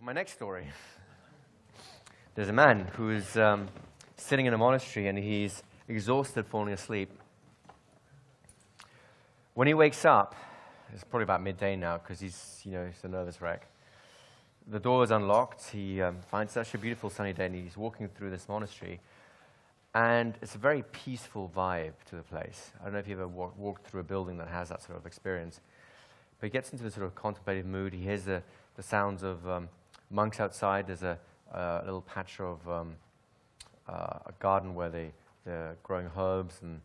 My next story. There's a man who is sitting in a monastery and he's exhausted, falling asleep. When he wakes up, it's probably about midday now because he's a nervous wreck. The door is unlocked. He finds such a beautiful sunny day and he's walking through this monastery. And it's a very peaceful vibe to the place. I don't know if you've ever walked through a building that has that sort of experience. But he gets into a sort of contemplative mood. He hears the sounds of monks outside. There's a little patch of a garden where they're growing herbs and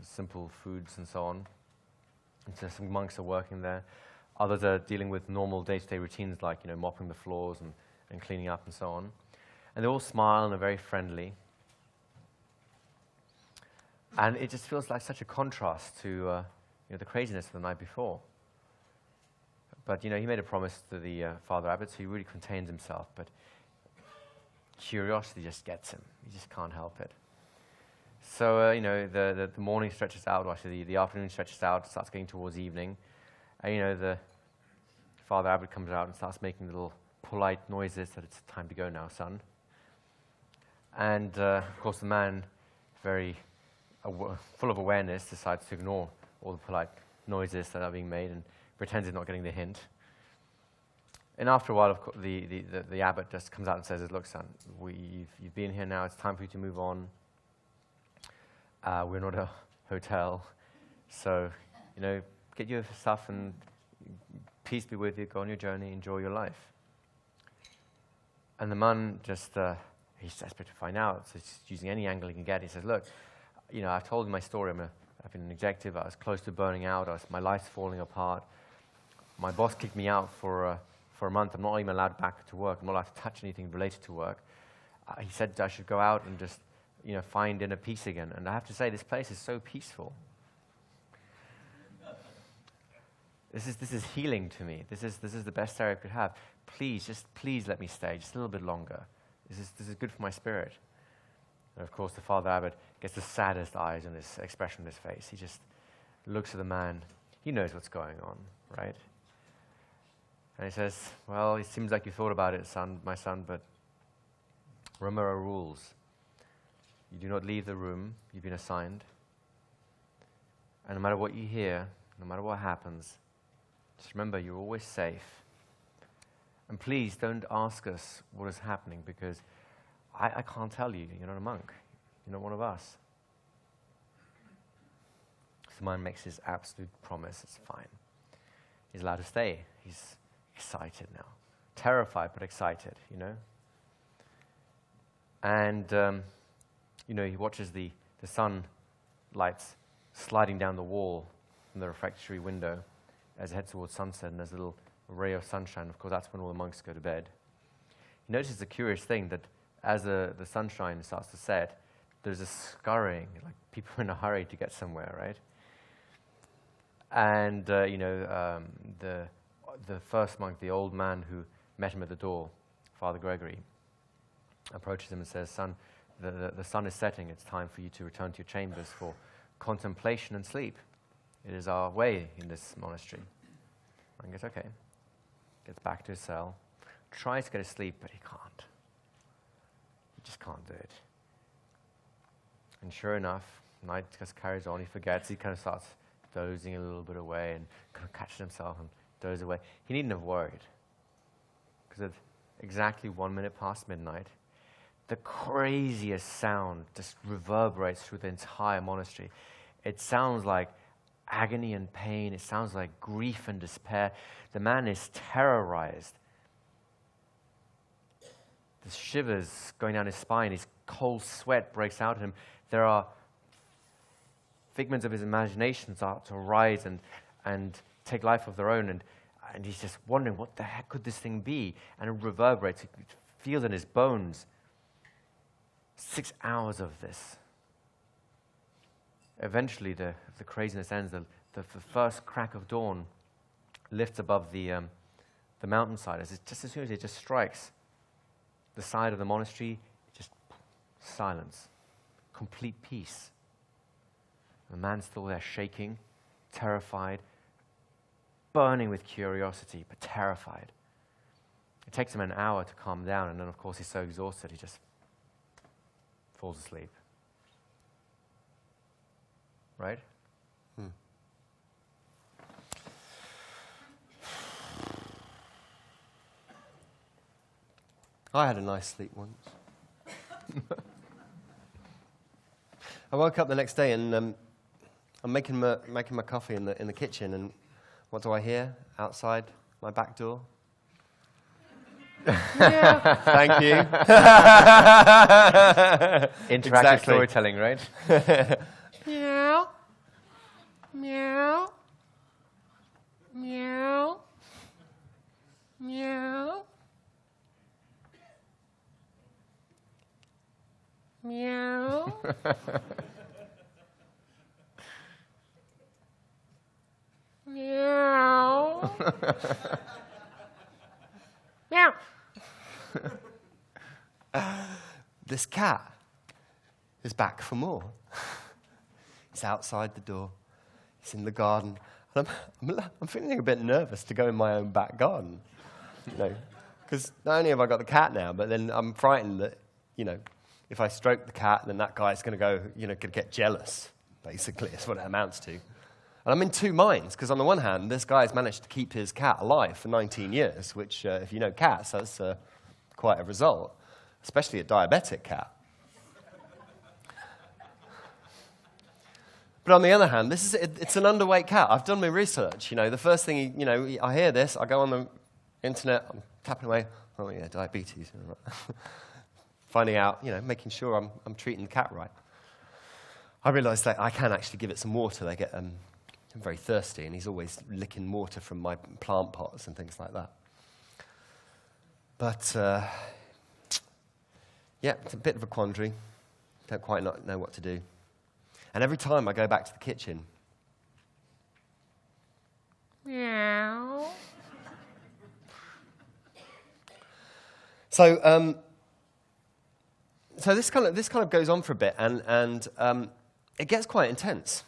simple foods and so on. And so some monks are working there. Others are dealing with normal day-to-day routines like mopping the floors and cleaning up and so on. And they all smile and are very friendly. And it just feels like such a contrast to the craziness of the night before. But he made a promise to the Father Abbot, so he really contains himself. But curiosity just gets him. He just can't help it. So the morning stretches out, or actually the afternoon stretches out, starts getting towards evening. And the Father Abbot comes out and starts making little polite noises that it's time to go now, son. And of course the man, very full of awareness, decides to ignore all the polite noises that are being made and pretends he's not getting the hint. And after a while, of course, the abbot just comes out and says, "Look, son, you've been here now. It's time for you to move on. We're not a hotel, so get your stuff and peace be with you. Go on your journey, enjoy your life." And the man just he's desperate to find out, so he's using any angle he can get. He says, "Look, I've told you my story. I've been an executive. I was close to burning out. My life's falling apart. My boss kicked me out for a month. I'm not even allowed back to work. I'm not allowed to touch anything related to work. He said I should go out and just, find inner peace again. And I have to say, this place is so peaceful. This is healing to me. This is the best day I could have. Please let me stay just a little bit longer. This is good for my spirit." And of course, the Father Abbot gets the saddest eyes and this expression on his face. He just looks at the man. He knows what's going on, right? And he says, "Well, it seems like you thought about it, my son, but remember our rules. You do not leave the room you've been assigned. And no matter what you hear, no matter what happens, just remember you're always safe. And please don't ask us what is happening because I can't tell you. You're not a monk. You're not one of us." So the man makes his absolute promise. It's fine. He's allowed to stay. He's excited now. Terrified, but excited, And, he watches the sunlights sliding down the wall from the refractory window as it heads towards sunset, and there's a little ray of sunshine. Of course, that's when all the monks go to bed. He notices a curious thing that as the sunshine starts to set, there's a scurrying, like people are in a hurry to get somewhere, right? And, the first monk, the old man who met him at the door, Father Gregory, approaches him and says, "Son, the sun is setting. It's time for you to return to your chambers for contemplation and sleep. It is our way in this monastery." And he goes, "Okay." Gets back to his cell, tries to go to sleep, but he can't. He just can't do it. And sure enough, night just carries on. He forgets. He kind of starts dozing a little bit away and kind of catches himself and dozes away. He needn't have worried, because at exactly 1 minute past midnight, the craziest sound just reverberates through the entire monastery. It sounds like agony and pain. It sounds like grief and despair. The man is terrorized. The shivers going down his spine. His cold sweat breaks out at him. There are figments of his imagination start to rise and take life of their own. And he's just wondering, what the heck could this thing be? And it reverberates. He feels in his bones. 6 hours of this. Eventually, the craziness ends. The first crack of dawn lifts above the mountainside. Just as soon as it just strikes the side of the monastery, just silence, complete peace. The man's still there shaking, terrified, burning with curiosity, but terrified. It takes him an hour to calm down, and then, of course, he's so exhausted, he just falls asleep. Right? I had a nice sleep once. I woke up the next day and I'm making my coffee in the kitchen, and what do I hear outside my back door? Yeah. Thank you. Interactive storytelling, right? Meow. Meow. Meow. Meow. Meow. Meow. Meow. This cat is back for more. He's outside the door. He's in the garden. And I'm feeling a bit nervous to go in my own back garden, because not only have I got the cat now, but then I'm frightened that, if I stroke the cat, then that guy's going to go, could get jealous, basically. That's what it amounts to. And I'm in two minds, because on the one hand, this guy's managed to keep his cat alive for 19 years, which, if you know cats, that's quite a result, especially a diabetic cat. But on the other hand, it's an underweight cat. I've done my research. The first thing, I hear this, I go on the internet, I'm tapping away, oh yeah, diabetes. Finding out, making sure I'm treating the cat right. I realized that I can actually give it some water. They get very thirsty, and he's always licking water from my plant pots and things like that. But, yeah, it's a bit of a quandary. Don't quite know what to do. And every time I go back to the kitchen, meow. So this kind of goes on for a bit, and it gets quite intense,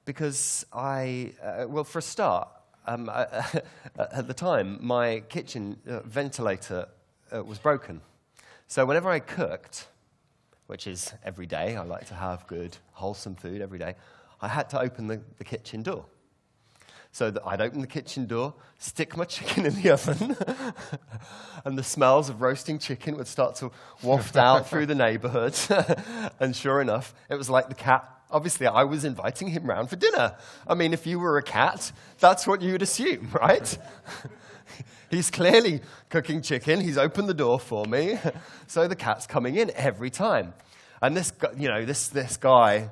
because for a start, at the time, my kitchen ventilator was broken. So whenever I cooked, which is every day, I like to have good, wholesome food every day, I had to open the kitchen door. So that I'd open the kitchen door, stick my chicken in the oven, and the smells of roasting chicken would start to waft out through the neighborhood. And sure enough, it was like the cat. Obviously, I was inviting him round for dinner. I mean, if you were a cat, that's what you would assume, right? He's clearly cooking chicken. He's opened the door for me. So the cat's coming in every time. And this guy,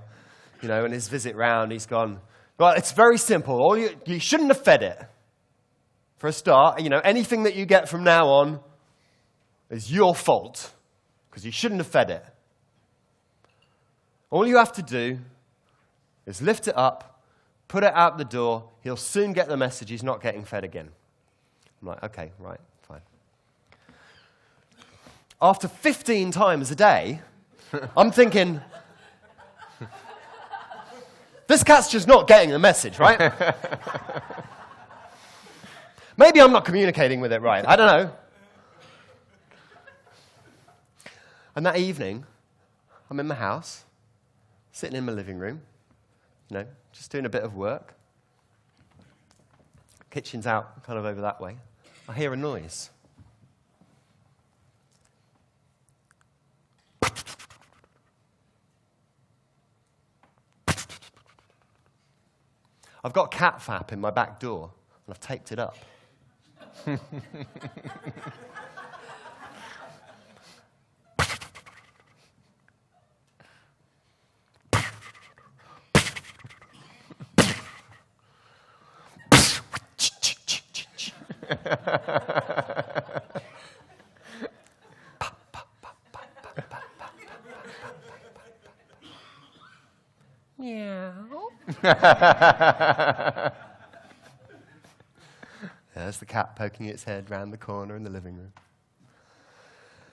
in his visit round, he's gone, well, it's very simple. You shouldn't have fed it. For a start, anything that you get from now on is your fault, because you shouldn't have fed it. All you have to do is lift it up, put it out the door. He'll soon get the message he's not getting fed again. I'm like, okay, right, fine. After 15 times a day, I'm thinking, this cat's just not getting the message, right? Maybe I'm not communicating with it right. I don't know. And that evening, I'm in my house, sitting in my living room, just doing a bit of work. Kitchen's out, kind of over that way. I hear a noise. I've got cat fap in my back door, and I've taped it up. Meow. There's the cat poking its head round the corner in the living room.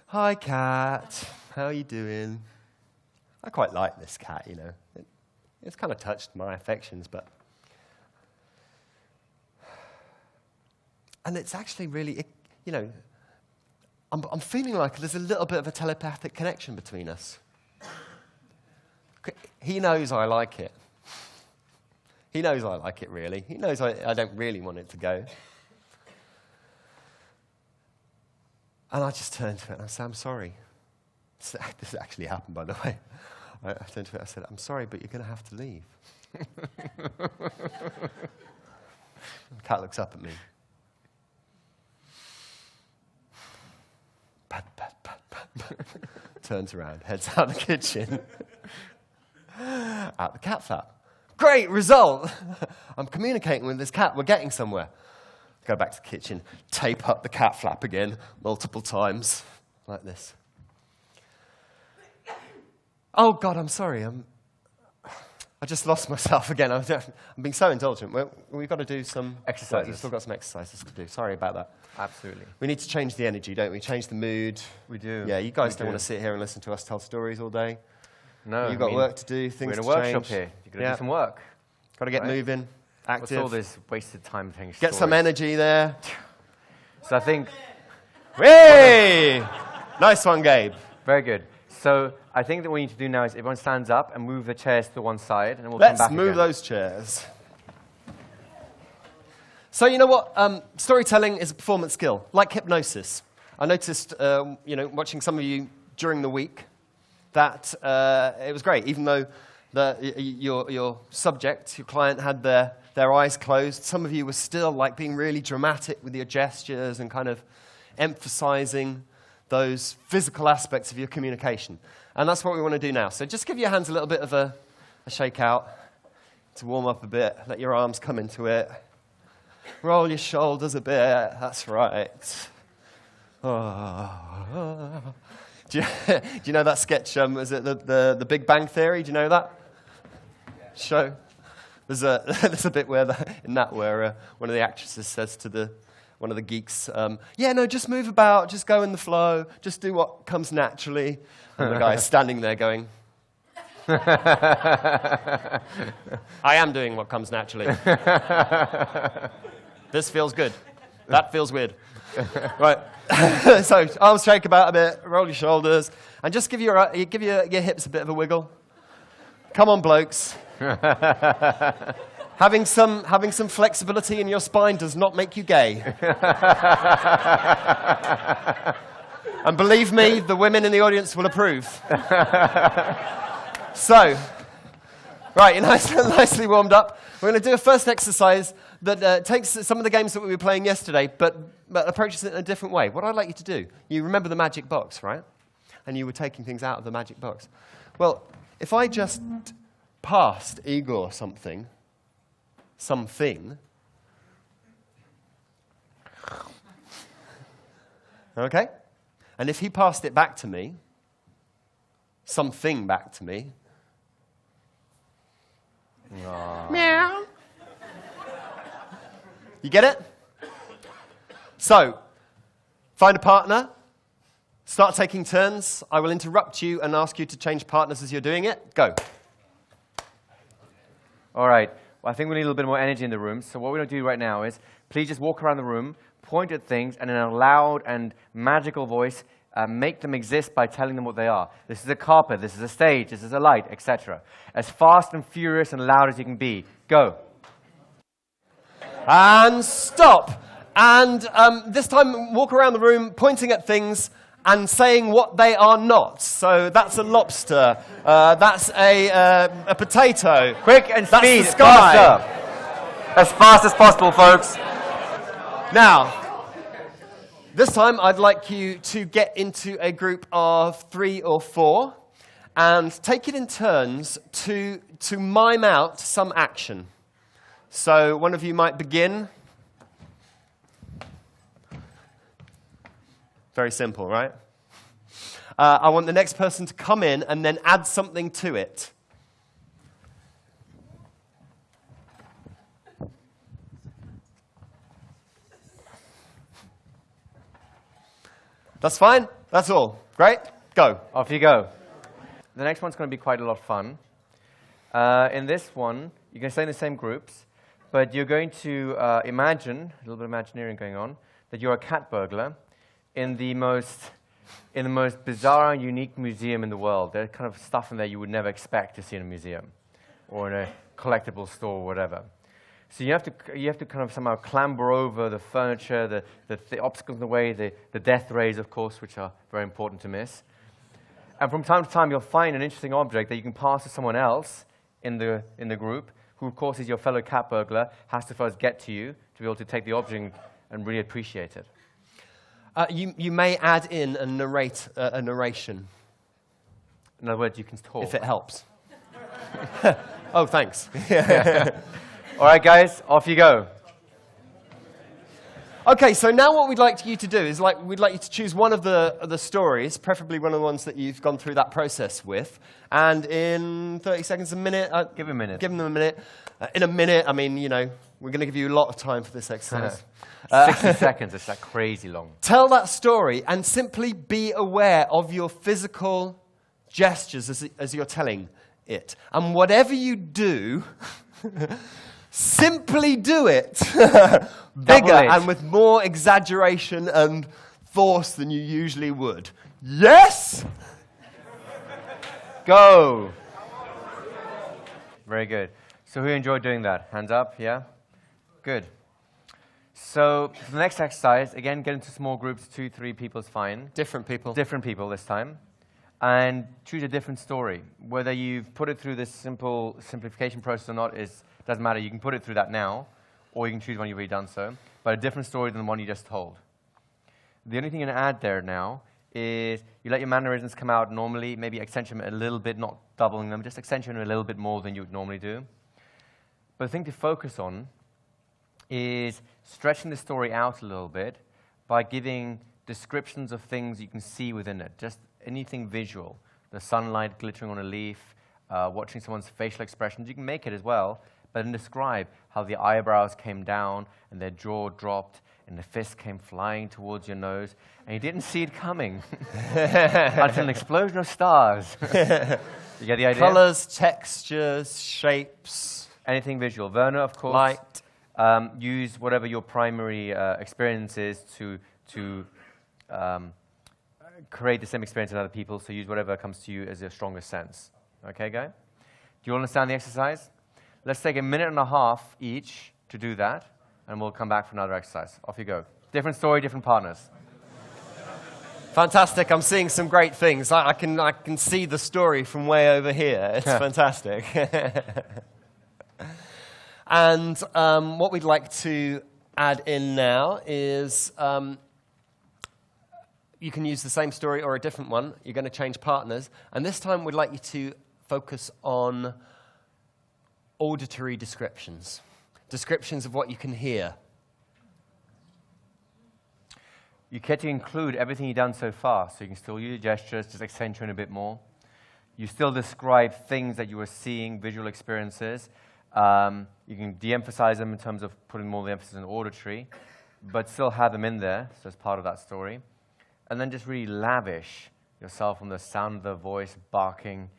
Hi, cat. How are you doing? I quite like this cat, It's kind of touched my affections, but... And it's actually really... you know, I'm feeling like there's a little bit of a telepathic connection between us. He knows I like it. He knows I like it, really. He knows I don't really want it to go. And I just turned to it and I said, I'm sorry. This actually happened, by the way. I turned to it and I said, I'm sorry, but you're going to have to leave. The cat looks up at me. Turns around, heads out the kitchen. Out the cat flap. Great result! I'm communicating with this cat. We're getting somewhere. Go back to the kitchen, tape up the cat flap again, multiple times, like this. Oh, God, I'm sorry. I just lost myself again. I'm being so indulgent. We've got to do some exercises. We've still got some exercises to do. Sorry about that. Absolutely. We need to change the energy, don't we? Change the mood. We do. Yeah, you guys don't want to sit here and listen to us tell stories all day. No. You've got work to do, things to change. We're in a workshop here. You've got to do some work. Got to get moving, active. What's all this wasted time thing? Get some energy there. So I think... Hey! Nice one, Gabe. Very good. So I think that what we need to do now is everyone stands up and move the chairs to one side, and we'll come back Let's move again. those chairs. So you know what? Storytelling is a performance skill, like hypnosis. I noticed, watching some of you during the week, that it was great, even though your subject, your client, had their eyes closed. Some of you were still like being really dramatic with your gestures and kind of emphasizing those physical aspects of your communication. And that's what we want to do now. So just give your hands a little bit of a shake out to warm up a bit. Let your arms come into it. Roll your shoulders a bit. That's right. Oh. Do you know that sketch? Was it the Big Bang Theory? Do you know that show? There's a bit where one of the actresses says to one of the geeks, just move about, just go in the flow, just do what comes naturally. And the guy's standing there going, I am doing what comes naturally. This feels good. That feels weird. Right. So arms shake about a bit, roll your shoulders, and just give your hips a bit of a wiggle. Come on, blokes. Having some flexibility in your spine does not make you gay. And believe me, the women in the audience will approve. So, right, you're nicely warmed up. We're going to do a first exercise that takes some of the games that we were playing yesterday, but approaches it in a different way. What I'd like you to do, you remember the magic box, right? And you were taking things out of the magic box. Well, if I just passed Igor something, okay? And if he passed it back to me, something back to me, meow. You get it? So, find a partner, start taking turns. I will interrupt you and ask you to change partners as you're doing it. Go. All right. Well, I think we need a little bit more energy in the room. So what we're going to do right now is please just walk around the room, point at things, and in a loud and magical voice, make them exist by telling them what they are. This is a carpet, this is a stage, this is a light, etc. As fast and furious and loud as you can be. Go. And stop. And this time, walk around the room, pointing at things and saying what they are not. So that's a lobster. That's a potato. Quick and that's speed. The sky. Faster. As fast as possible, folks. Now, this time I'd like you to get into a group of 3 or 4 and take it in turns to mime out some action. So one of you might begin. Very simple, right? I want the next person to come in and then add something to it. That's fine. That's all. Great. Go. Off you go. The next one's going to be quite a lot of fun. In this one, you're going to stay in the same groups, but you're going to imagine, a little bit of Imagineering going on, that you're a cat burglar in the most bizarre and unique museum in the world. There's kind of stuff in there you would never expect to see in a museum or in a collectible store or whatever. So you have to kind of somehow clamber over the furniture, the obstacles in the way, the death rays, of course, which are very important to miss. And from time to time, you'll find an interesting object that you can pass to someone else in the group, who, of course, is your fellow cat burglar, has to first get to you to be able to take the object and really appreciate it. You may add in a narration. In other words, you can talk. If it helps. Oh, thanks. All right, guys, off you go. Okay, so now what we'd like you to do is we'd like you to choose one of the stories, preferably one of the ones that you've gone through that process with, and in 30 seconds, a minute. Give him a minute. Give them a minute. In a minute, I mean, you know, we're going to give you a lot of time for this exercise. 60 seconds, it's that crazy long. Tell that story and simply be aware of your physical gestures as you're telling it. And whatever you do, simply do it bigger and with more exaggeration and force than you usually would. Yes? Go. Very good. So who enjoyed doing that? Hands up, yeah? Good. So for the next exercise, again, get into small groups, 2, 3 people is fine. Different people. Different people this time. And choose a different story. Whether you've put it through this simplification process or not doesn't matter. You can put it through that now, or you can choose one you've already done so. But a different story than the one you just told. The only thing you're going to add there now is you let your mannerisms come out normally, maybe accentuate them a little bit, not doubling them, just accentuate them a little bit more than you would normally do. But the thing to focus on is stretching the story out a little bit by giving descriptions of things you can see within it, just anything visual. The sunlight glittering on a leaf, watching someone's facial expressions. You can make it as well, but then describe how the eyebrows came down and their jaw dropped and the fist came flying towards your nose, and you didn't see it coming until an explosion of stars. You get the idea? Colors, textures, shapes. Anything visual. Werner, of course. Light. Use whatever your primary experience is to create the same experience in other people, so use whatever comes to you as your strongest sense. Okay, guy? Do you understand the exercise? Let's take a minute and a half each to do that, and we'll come back for another exercise. Off you go. Different story, different partners. Fantastic. I'm seeing some great things. I can see the story from way over here. It's fantastic. And what we'd like to add in now is you can use the same story or a different one. You're going to change partners. And this time we'd like you to focus on auditory descriptions. Descriptions of what you can hear. You get to include everything you've done so far, so you can still use gestures, just accentuate a bit more. You still describe things that you were seeing, visual experiences. You can de-emphasize them in terms of putting more of the emphasis on auditory, but still have them in there, so it's part of that story. And then just really lavish yourself on the sound of the voice barking,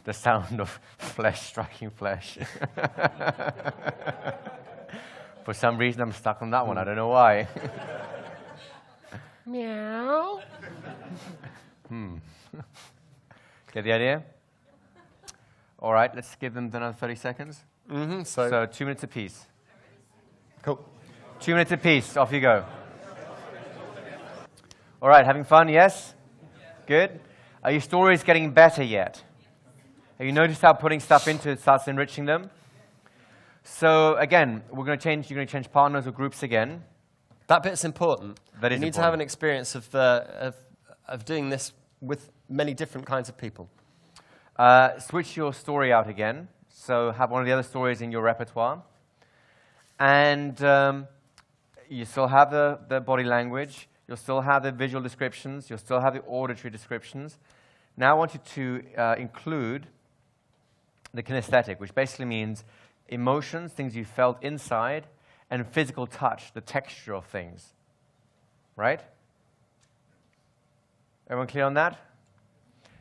the sound of flesh striking flesh. For some reason, I'm stuck on that one. I don't know why. Meow. Get the idea? All right, let's give them another 30 seconds. Mm-hmm, so 2 minutes apiece. Cool. 2 minutes apiece. Off you go. All right, having fun, yes? Good. Are your stories getting better yet? Have you noticed how putting stuff into it starts enriching them? So again, you're going to change partners or groups again. That bit's important. That is you need to have an experience of doing this with many different kinds of people. Switch your story out again. So have one of the other stories in your repertoire. And you still have the body language. You'll still have the visual descriptions. You'll still have the auditory descriptions. Now I want you to include the kinesthetic, which basically means emotions, things you felt inside, and physical touch, the texture of things. Right? Everyone clear on that?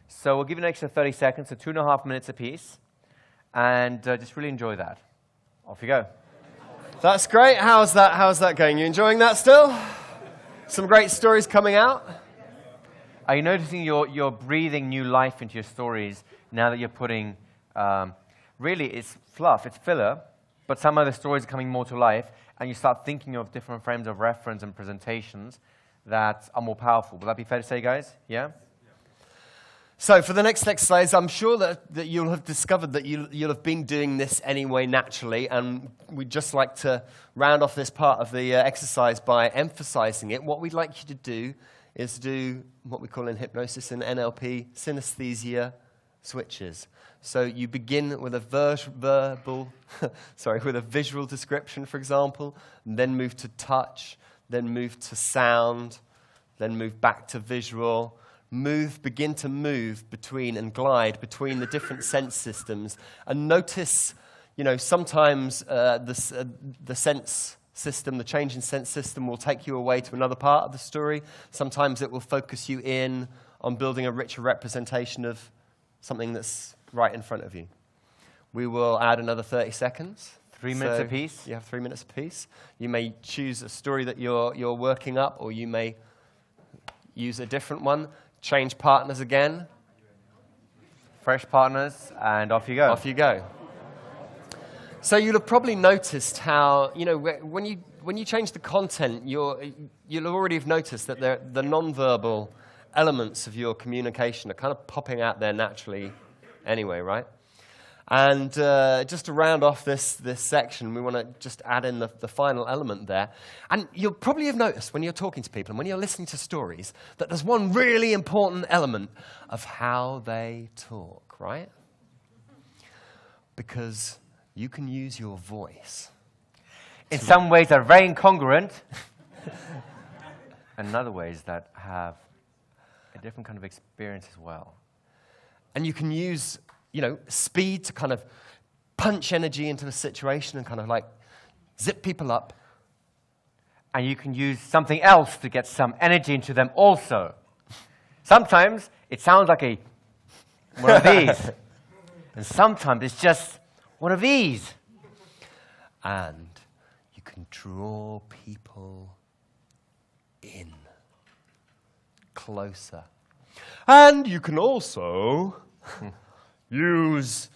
So we'll give you an extra 30 seconds, so 2.5 minutes apiece. And just really enjoy that. Off you go. That's great. How's that going? You enjoying that still? Some great stories coming out? Are you noticing you're breathing new life into your stories now that you're putting, really it's fluff, it's filler, but some of the stories are coming more to life, and you start thinking of different frames of reference and presentations that are more powerful. Would that be fair to say, guys? Yeah? So for the next exercise, I'm sure that you'll have discovered that you'll have been doing this anyway naturally, and we'd just like to round off this part of the exercise by emphasizing it. What we'd like you to do is do what we call in hypnosis and NLP synesthesia switches. So you begin with a with a visual description, for example, and then move to touch, then move to sound, then move back to visual. Begin to move between and glide between the different sense systems, and notice, sometimes the sense system, the change in sense system will take you away to another part of the story. Sometimes it will focus you in on building a richer representation of something that's right in front of you. We will add another 30 seconds. 3 minutes apiece. You have 3 minutes apiece. You may choose a story that you're working up, or you may use a different one. Change partners again. Fresh partners, and off you go. Off you go. So you'll have probably noticed how, when you change the content, you'll already have noticed that the non-verbal elements of your communication are kind of popping out there naturally anyway, right? And just to round off this section, we want to just add in the final element there. And you'll probably have noticed when you're talking to people and when you're listening to stories that there's one really important element of how they talk, right? Because you can use your voice. In some ways they're very incongruent, and in other ways that have a different kind of experience as well. And you can use speed to kind of punch energy into the situation and kind of like zip people up. And you can use something else to get some energy into them also. Sometimes it sounds like one of these. And sometimes it's just one of these. And you can draw people in closer. And you can also use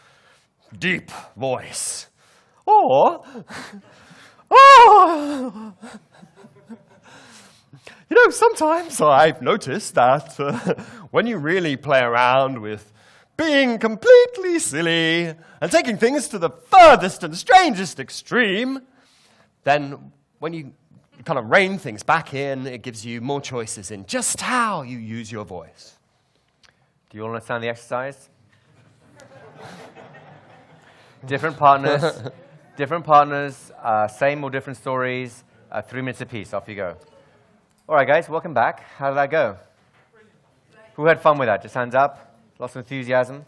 deep voice. Or, sometimes I've noticed that when you really play around with being completely silly and taking things to the furthest and strangest extreme, then when you kind of rein things back in, it gives you more choices in just how you use your voice. Do you all understand the exercise? Different partners, same or different stories, 3 minutes apiece. Off you go. All right, guys, welcome back. How did that go? Who had fun with that? Just hands up. Lots of enthusiasm.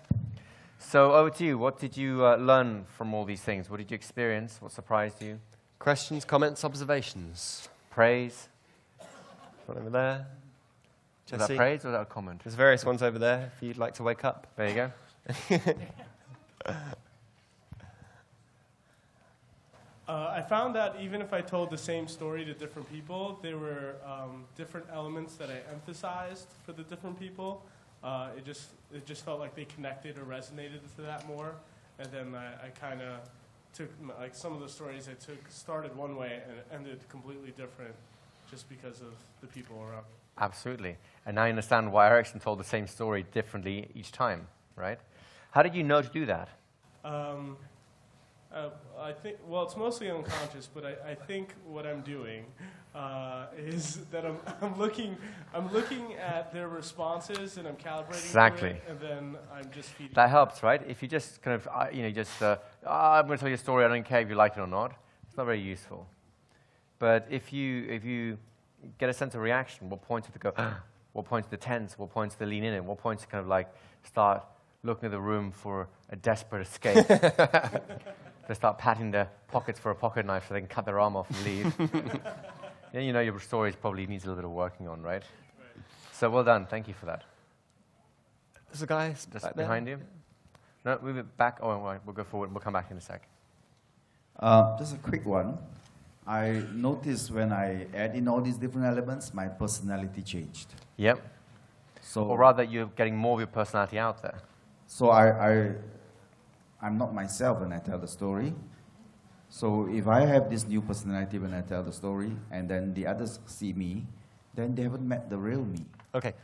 So over to you. What did you learn from all these things? What did you experience? What surprised you? Questions, comments, observations? Praise? One over there. Jesse? Was that praise or was that a comment? There's various ones over there if you'd like to wake up. There you go. I found that even if I told the same story to different people, there were different elements that I emphasized for the different people. It just felt like they connected or resonated to that more. And then I kind of took, like some of the stories I took started one way and ended completely different just because of the people around. Absolutely. And now you understand why Erickson told the same story differently each time, right? How did you know to do that? I think, well, it's mostly unconscious, but I think what I'm doing is that I'm looking at their responses and I'm calibrating exactly. to it, and then I'm just feeding. That helps, right? If you just kind of, I'm going to tell you a story, I don't care if you like it or not, it's not very useful. But if you get a sense of reaction, what points to go, what points to tense, what points to lean in, and what points to kind of like start looking at the room for a desperate escape. They start patting their pockets for a pocket knife so they can cut their arm off and leave. Then you know your story probably needs a little bit of working on, right? So well done. Thank you for that. There's a guy just behind you. No, move it back. Oh, we'll go forward. We'll come back in a sec. Just a quick one. I noticed when I add in all these different elements, my personality changed. Yep. So, Or rather, you're getting more of your personality out there. so I'm not myself when I tell the story. So if I have this new personality when I tell the story, and then the others see me, then they haven't met the real me. Okay,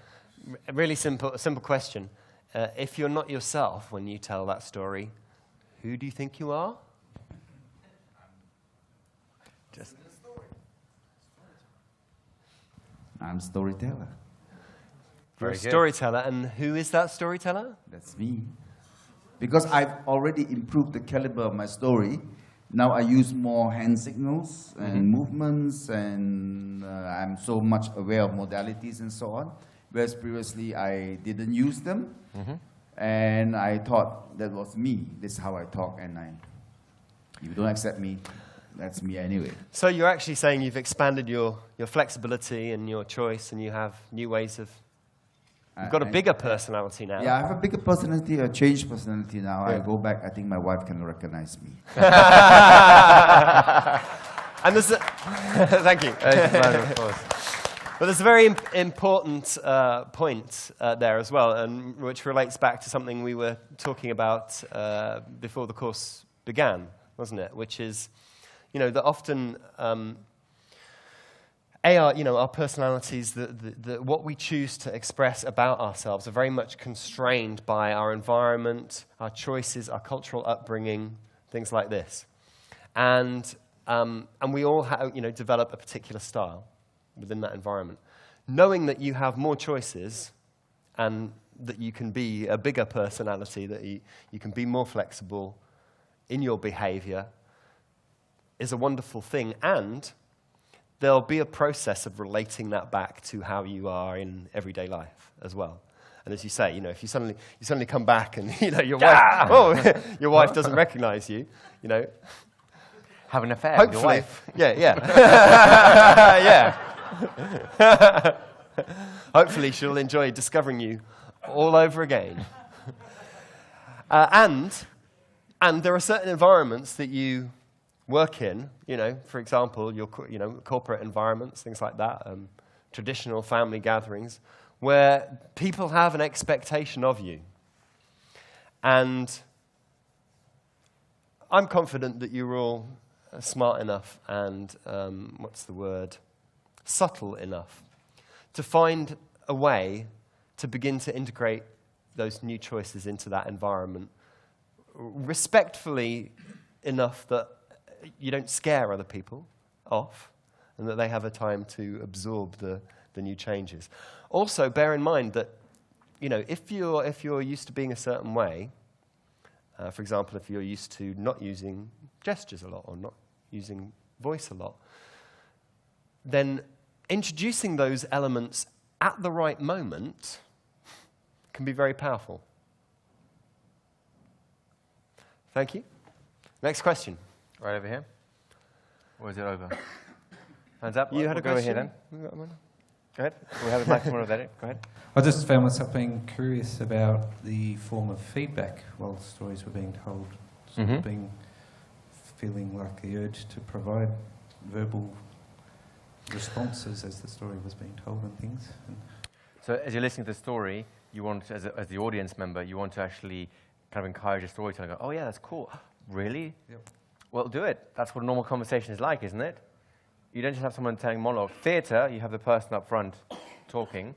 a really simple question. If you're not yourself when you tell that story, who do you think you are? Just I'm storyteller. you're a Very good. storyteller, and who is that storyteller? That's me. Because I've already improved the caliber of my story. Now I use more hand signals and movements, and I'm so much aware of modalities and so on. Whereas previously I didn't use them, and I thought that was me. This is how I talk, and if you don't accept me, that's me anyway. So you're actually saying you've expanded your flexibility and your choice, and you have new ways of... You've got a bigger personality now. Yeah, I have a bigger personality, a changed personality now. I go back, I think my wife can recognize me. And there's thank you. But there's a very important point there as well, and which relates back to something we were talking about before the course began, wasn't it? Which is, that often our personalities, what we choose to express about ourselves are very much constrained by our environment, our choices, our cultural upbringing, things like this. And we all develop a particular style within that environment. Knowing that you have more choices and that you can be a bigger personality, that you can be more flexible in your behavior is a wonderful thing. And there'll be a process of relating that back to how you are in everyday life as well. And as you say, if you suddenly come back and your wife doesn't recognize you, Have an affair with your hopefully, wife. yeah. Hopefully she'll enjoy discovering you all over again. And there are certain environments that you work in, for example, your corporate environments, things like that, traditional family gatherings, where people have an expectation of you. And I'm confident that you're all smart enough and, subtle enough to find a way to begin to integrate those new choices into that environment respectfully enough that you don't scare other people off and that they have a time to absorb the new changes. Also, bear in mind that, if you're used to being a certain way, for example, if you're used to not using gestures a lot or not using voice a lot, then introducing those elements at the right moment can be very powerful. Thank you. Next question. Right over here. Or is it over? Hands up. You had a We'll go question? here then. Go ahead. We have a microphone over there. Go ahead. I just found myself being curious about the form of feedback while stories were being told, sort of feeling like the urge to provide verbal responses as the story was being told and things. So as you're listening to the story, you want, as the audience member, you want to actually kind of encourage a storyteller. Go, oh yeah, that's cool. Really? Yep. Well, do it. That's what a normal conversation is like, isn't it? You don't just have someone telling monologue. Theatre, you have the person up front talking.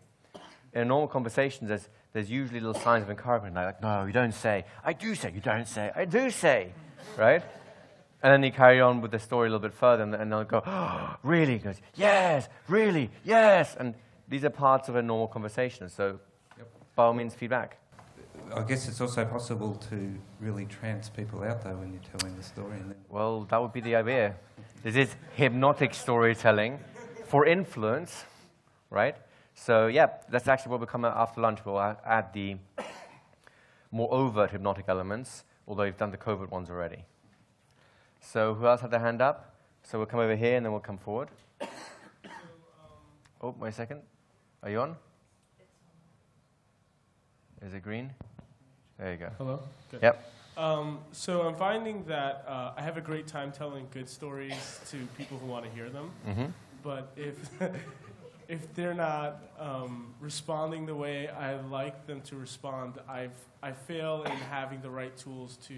In a normal conversation, there's usually little signs of encouragement, like, no, you don't say. I do say. You don't say. I do say. Right? And then you carry on with the story a little bit further, and they'll go, oh, really? He goes, yes, really, yes. And these are parts of a normal conversation, so by all means, feedback. I guess it's also possible to really trance people out, though, when you're telling the story. And then Well, that would be the idea. This is hypnotic storytelling for influence, right? So, yeah, that's actually what will come out after lunch. We'll add the more overt hypnotic elements, although we've done the covert ones already. So, who else had their hand up? So, we'll come over here, and then we'll come forward. Oh, wait a second. Are you on? Is it green? There you go. Hello? Good. Yep. So I'm finding that I have a great time telling good stories to people who want to hear them. Mm-hmm. But if they're not responding the way I like them to respond, I fail in having the right tools to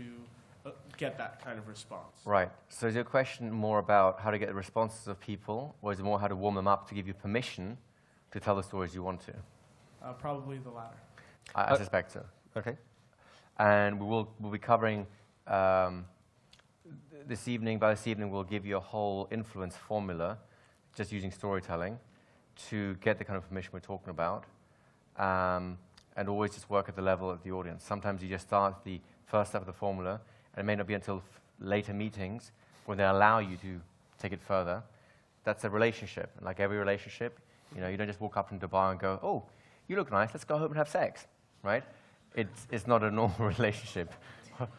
get that kind of response. Right. So is your question more about how to get the responses of people, or is it more how to warm them up to give you permission to tell the stories you want to? Probably the latter. I suspect so. Okay. And we'll be covering this evening. By this evening, we'll give you a whole influence formula, just using storytelling, to get the kind of permission we're talking about, and always just work at the level of the audience. Sometimes you just start the first step of the formula, and it may not be until later meetings when they allow you to take it further. That's a relationship, and like every relationship, you know, you don't just walk up into a bar and go, "Oh, you look nice. Let's go home and have sex," right? It's not a normal relationship.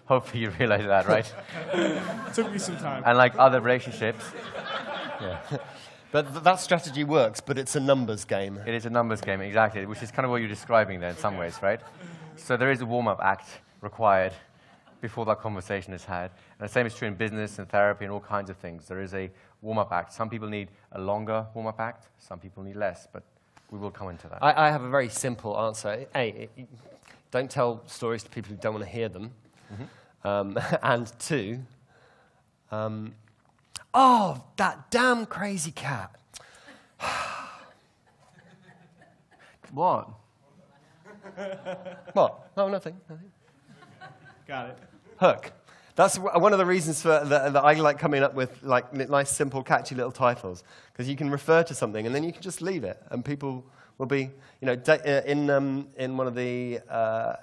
Hopefully you realize that, right? It took me some time. And like other relationships, yeah. But that strategy works, but it's a numbers game. It is a numbers game, exactly, which is kind of what you're describing there in some ways, right? So there is a warm-up act required before that conversation is had. And the same is true in business and therapy and all kinds of things. There is a warm-up act. Some people need a longer warm-up act. Some people need less, but we will come into that. I have a very simple answer. A, don't tell stories to people who don't want to hear them. Mm-hmm. And two, oh, that damn crazy cat. What? What? No, nothing. Got it. Hook. That's one of the reasons for that I like coming up with like nice, simple, catchy little titles, because you can refer to something and then you can just leave it, and people will be, you know, in one of the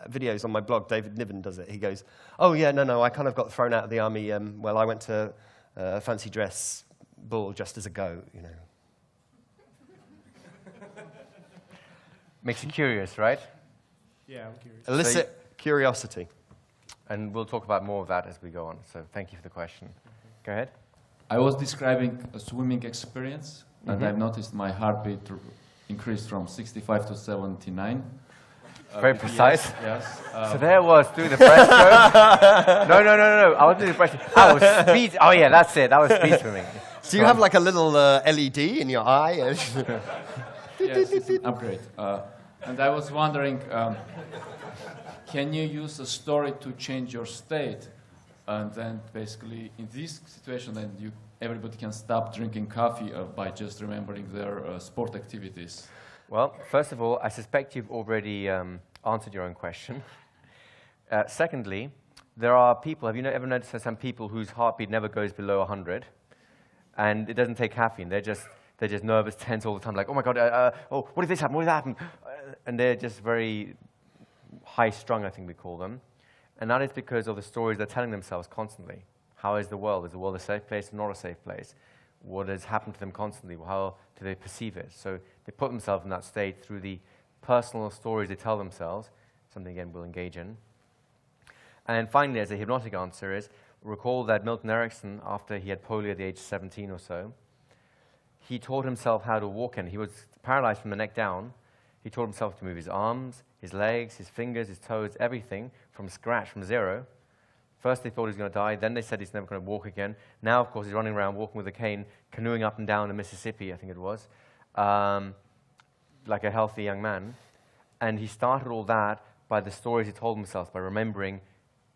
videos on my blog, David Niven does it. He goes, "Oh yeah, no, I kind of got thrown out of the army. Well, I went to a fancy dress ball just as a go, you know." Makes you curious, right? Yeah, I'm curious. Elicit curiosity. And we'll talk about more of that as we go on. So thank you for the question. Go ahead. I was describing a swimming experience, and I've noticed my heartbeat increased from 65 to 79. Very precise. Yes. So there was doing the breaststroke. No. I wasn't doing the breaststroke. I was speed. Oh yeah, that's it. That was speed swimming. So you have like a little LED in your eye? Yes, it's an upgrade. And I was wondering, can you use a story to change your state? And then basically in this situation, then everybody can stop drinking coffee by just remembering their sport activities. Well, first of all, I suspect you've already answered your own question. Secondly, there are people, have you ever noticed there's some people whose heartbeat never goes below 100, and it doesn't take caffeine, they're just nervous, tense all the time, like, oh my God, oh, what if this happened, what if that happened? And they're just very high-strung, I think we call them. And that is because of the stories they're telling themselves constantly. How is the world? Is the world a safe place or not a safe place? What has happened to them constantly? How do they perceive it? So they put themselves in that state through the personal stories they tell themselves, something, again, we'll engage in. And finally, as a hypnotic answer is, recall that Milton Erickson, after he had polio at the age of 17 or so, he taught himself how to walk in. He was paralyzed from the neck down. He taught himself to move his arms, his legs, his fingers, his toes, everything from scratch, from zero. First they thought he was going to die, then they said he's never going to walk again. Now, of course, he's running around walking with a cane, canoeing up and down the Mississippi, I think it was, like a healthy young man. And he started all that by the stories he told himself, by remembering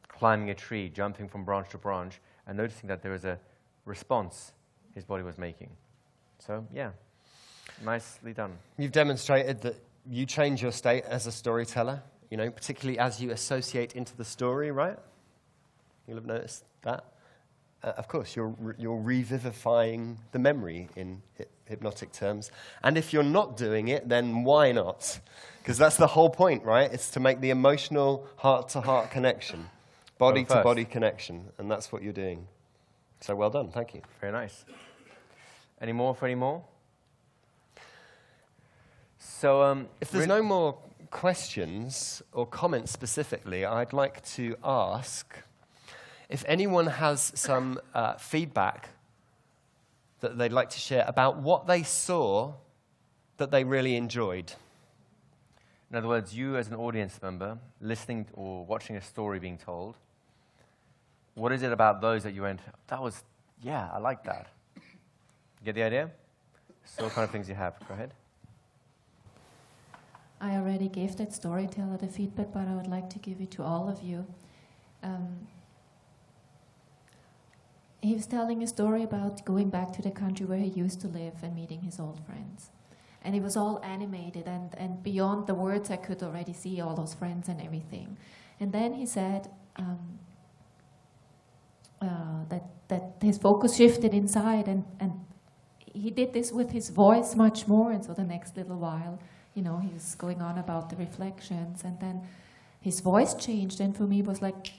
climbing a tree, jumping from branch to branch, and noticing that there was a response his body was making. So, yeah, nicely done. You've demonstrated that you change your state as a storyteller, you know, particularly as you associate into the story, right? You'll have noticed that. Of course, you're revivifying the memory in hypnotic terms. And if you're not doing it, then why not? Because that's the whole point, right? It's to make the emotional heart-to-heart connection, body-to-body connection, and that's what you're doing. So well done, thank you. Very nice. Any more for any more? So, if there's no more questions or comments specifically, I'd like to ask if anyone has some feedback that they'd like to share about what they saw that they really enjoyed. In other words, you as an audience member, listening or watching a story being told, What is it about those that you went, that was, yeah, I like that? Get the idea? So what kind of things you have? Go ahead. I already gave that storyteller the feedback, but I would like to give it to all of you. He was telling a story about going back to the country where he used to live and meeting his old friends. And it was all animated, and beyond the words I could already see all those friends and everything. And then he said that his focus shifted inside, and he did this with his voice much more, and so the next little while, you know, he was going on about the reflections, and then his voice changed, and for me it was like,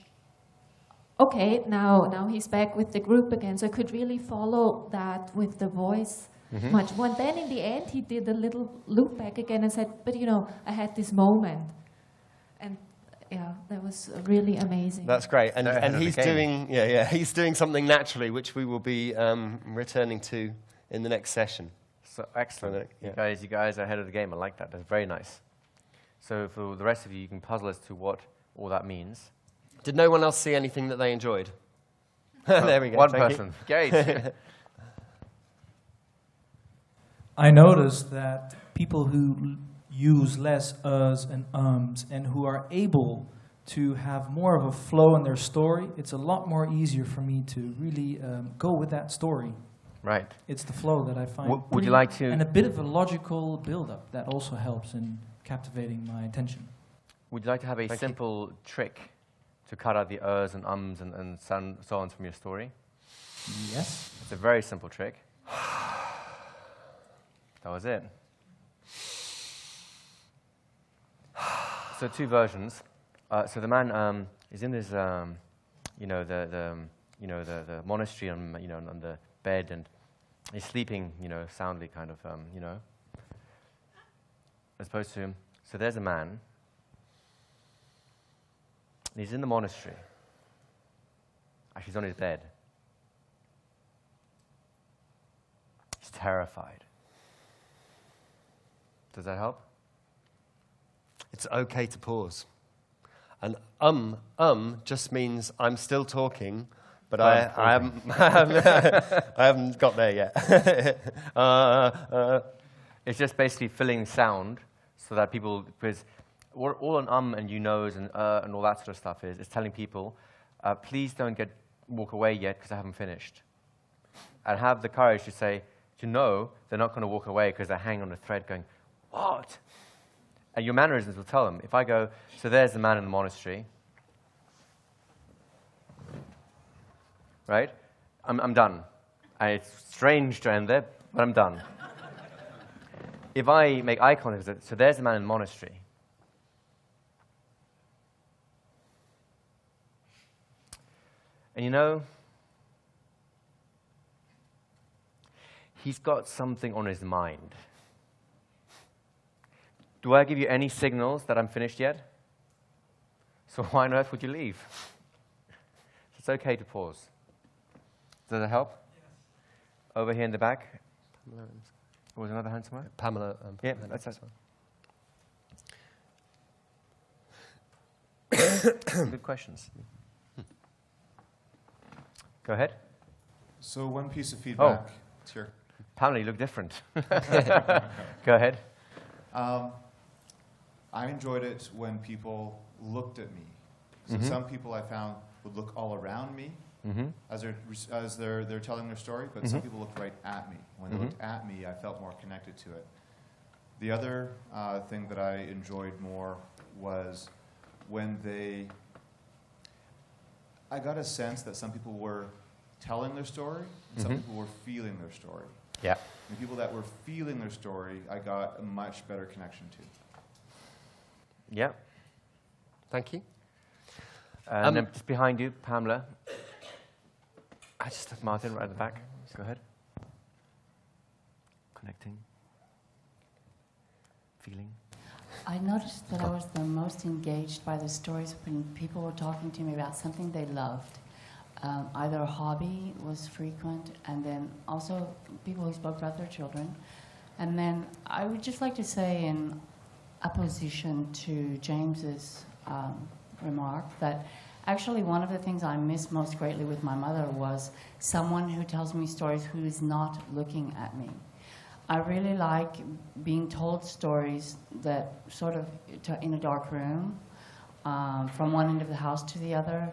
okay, now he's back with the group again. So I could really follow that with the voice much more. And then in the end, he did a little loop back again and said, but you know, I had this moment. And yeah, that was really amazing. That's great. And he's doing, he's doing something naturally, which we will be returning to in the next session. So excellent. You guys are ahead of the game. I like that. That's very nice. So for the rest of you can puzzle as to what all that means. Did no one else see anything that they enjoyed? There we go. One person. Great. I noticed that people who use less uhs and ums and who are able to have more of a flow in their story, it's a lot more easier for me to really go with that story. Right. It's the flow that I find. Would you like to... And a bit of a logical build-up that also helps in captivating my attention. Would you like to have a simple trick to cut out the ers and ums and so on from your story? Yes. It's a very simple trick. That was it. So 2 versions. So the man is in this, the monastery on the bed, and he's sleeping, soundly, kind of, as opposed to him. So there's a man. He's in the monastery. Actually, he's on his bed. He's terrified. Does that help? It's okay to pause. And just means I'm still talking, but I haven't got there yet. It's just basically filling sound so that people, because all an and you knows and all that sort of stuff is telling people, please don't walk away yet because I haven't finished. And have the courage to know they're not going to walk away because they're hanging on a thread going, what? And your mannerisms will tell them. If I go, so there's the man in the monastery, right? I'm done. And it's strange to end there, but I'm done. If I make eye contact, so there's the man in the monastery. And he's got something on his mind. Do I give you any signals that I'm finished yet? So why on earth would you leave? It's okay to pause. Does that help? Yes. Over here in the back. Was another hand somewhere? Pamela. Yeah, that's it. Good questions. Go ahead. So one piece of feedback. Oh. Sure. Pamela, you look different. Go ahead. I enjoyed it when people looked at me. So some people I found would look all around me as they're telling their story, but some people looked right at me. When they looked at me, I felt more connected to it. The other thing that I enjoyed more was when I got a sense that some people were telling their story, and some people were feeling their story. Yeah. And people that were feeling their story, I got a much better connection to. Yeah. Thank you. And then just behind you, Pamela. I just have Martin right at the back. Go ahead. Connecting. Feeling. I noticed that I was the most engaged by the stories when people were talking to me about something they loved. Either a hobby was frequent, and then also people who spoke about their children. And then I would just like to say, in opposition to James's remark, that Actually, one of the things I miss most greatly with my mother was someone who tells me stories who is not looking at me. I really like being told stories that sort of in a dark room, from one end of the house to the other,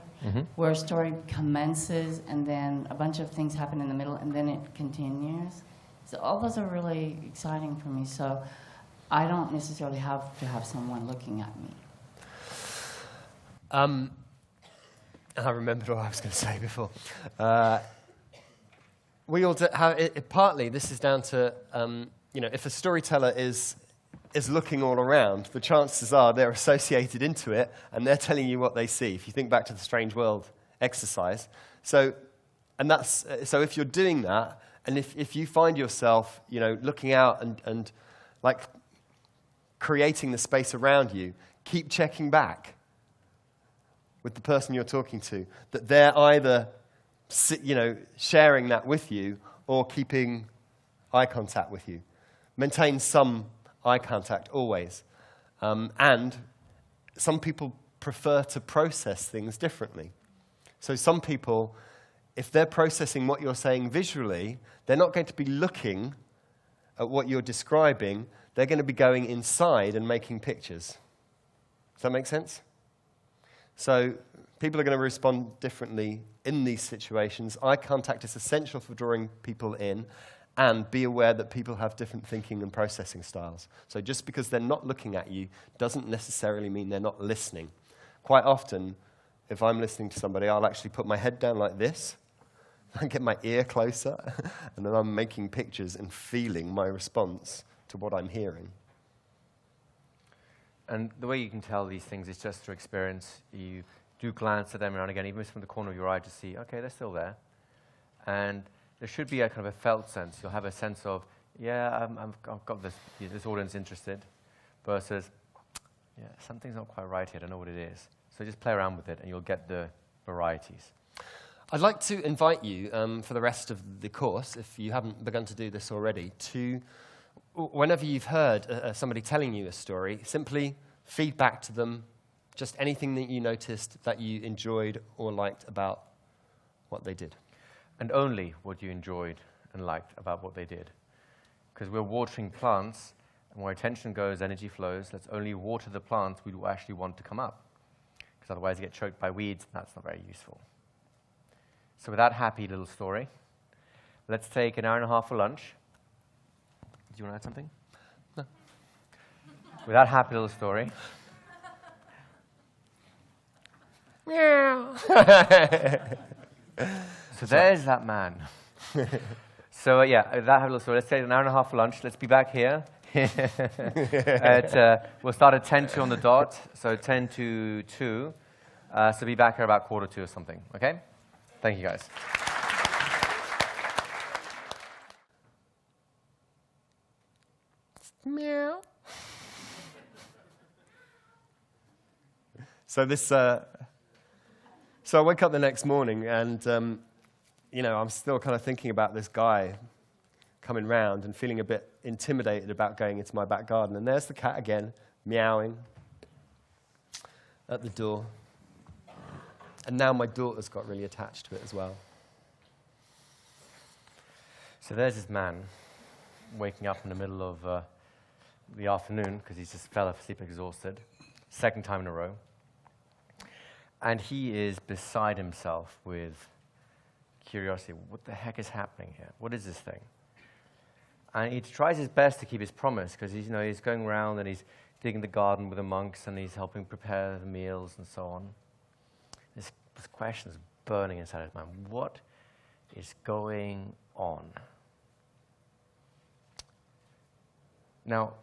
where a story commences and then a bunch of things happen in the middle and then it continues. So all those are really exciting for me. So I don't necessarily have to have someone looking at me. I remembered what I was going to say before. We all have partly this is down to if a storyteller is looking all around, the chances are they're associated into it and they're telling you what they see. If you think back to the Strange World exercise, so if you're doing that, and if you find yourself looking out and like creating the space around you, keep checking back with the person you're talking to, that they're either sharing that with you or keeping eye contact with you. Maintain some eye contact always. And some people prefer to process things differently. So some people, if they're processing what you're saying visually, they're not going to be looking at what you're describing. They're going to be going inside and making pictures. Does that make sense? So people are going to respond differently in these situations. Eye contact is essential for drawing people in, and be aware that people have different thinking and processing styles. So just because they're not looking at you doesn't necessarily mean they're not listening. Quite often, if I'm listening to somebody, I'll actually put my head down like this, and get my ear closer, and then I'm making pictures and feeling my response to what I'm hearing. And the way you can tell these things is just through experience. You do glance at them around again, even from the corner of your eye, to see, okay, they're still there. And there should be a kind of a felt sense. You'll have a sense of, yeah, I've got this audience interested, versus, yeah, something's not quite right here, I don't know what it is. So just play around with it, and you'll get the varieties. I'd like to invite you, for the rest of the course, if you haven't begun to do this already, to, whenever you've heard somebody telling you a story, simply feed back to them just anything that you noticed that you enjoyed or liked about what they did. And only what you enjoyed and liked about what they did. Because we're watering plants, and where attention goes, energy flows. Let's only water the plants we actually want to come up. Because otherwise you get choked by weeds, and that's not very useful. So with that happy little story, let's take an hour and a half for lunch. Do you want to add something? No. With that happy little story. Meow. So there's that man. So yeah, that happy little story. Let's take an hour and a half for lunch. Let's be back here. We'll start at 10 to on the dot, so 10 to 2. So be back here about 1:45 or something, okay? Thank you, guys. Meow. So I wake up the next morning and, I'm still kind of thinking about this guy coming round and feeling a bit intimidated about going into my back garden. And there's the cat again, meowing at the door. And now my daughter's got really attached to it as well. So there's this man waking up in the middle of the afternoon because he's just fell asleep exhausted, second time in a row. And he is beside himself with curiosity. What the heck is happening here? What is this thing? And he tries his best to keep his promise because he's going around and he's digging the garden with the monks and he's helping prepare the meals and so on. This question is burning inside his mind. What is going on? Now,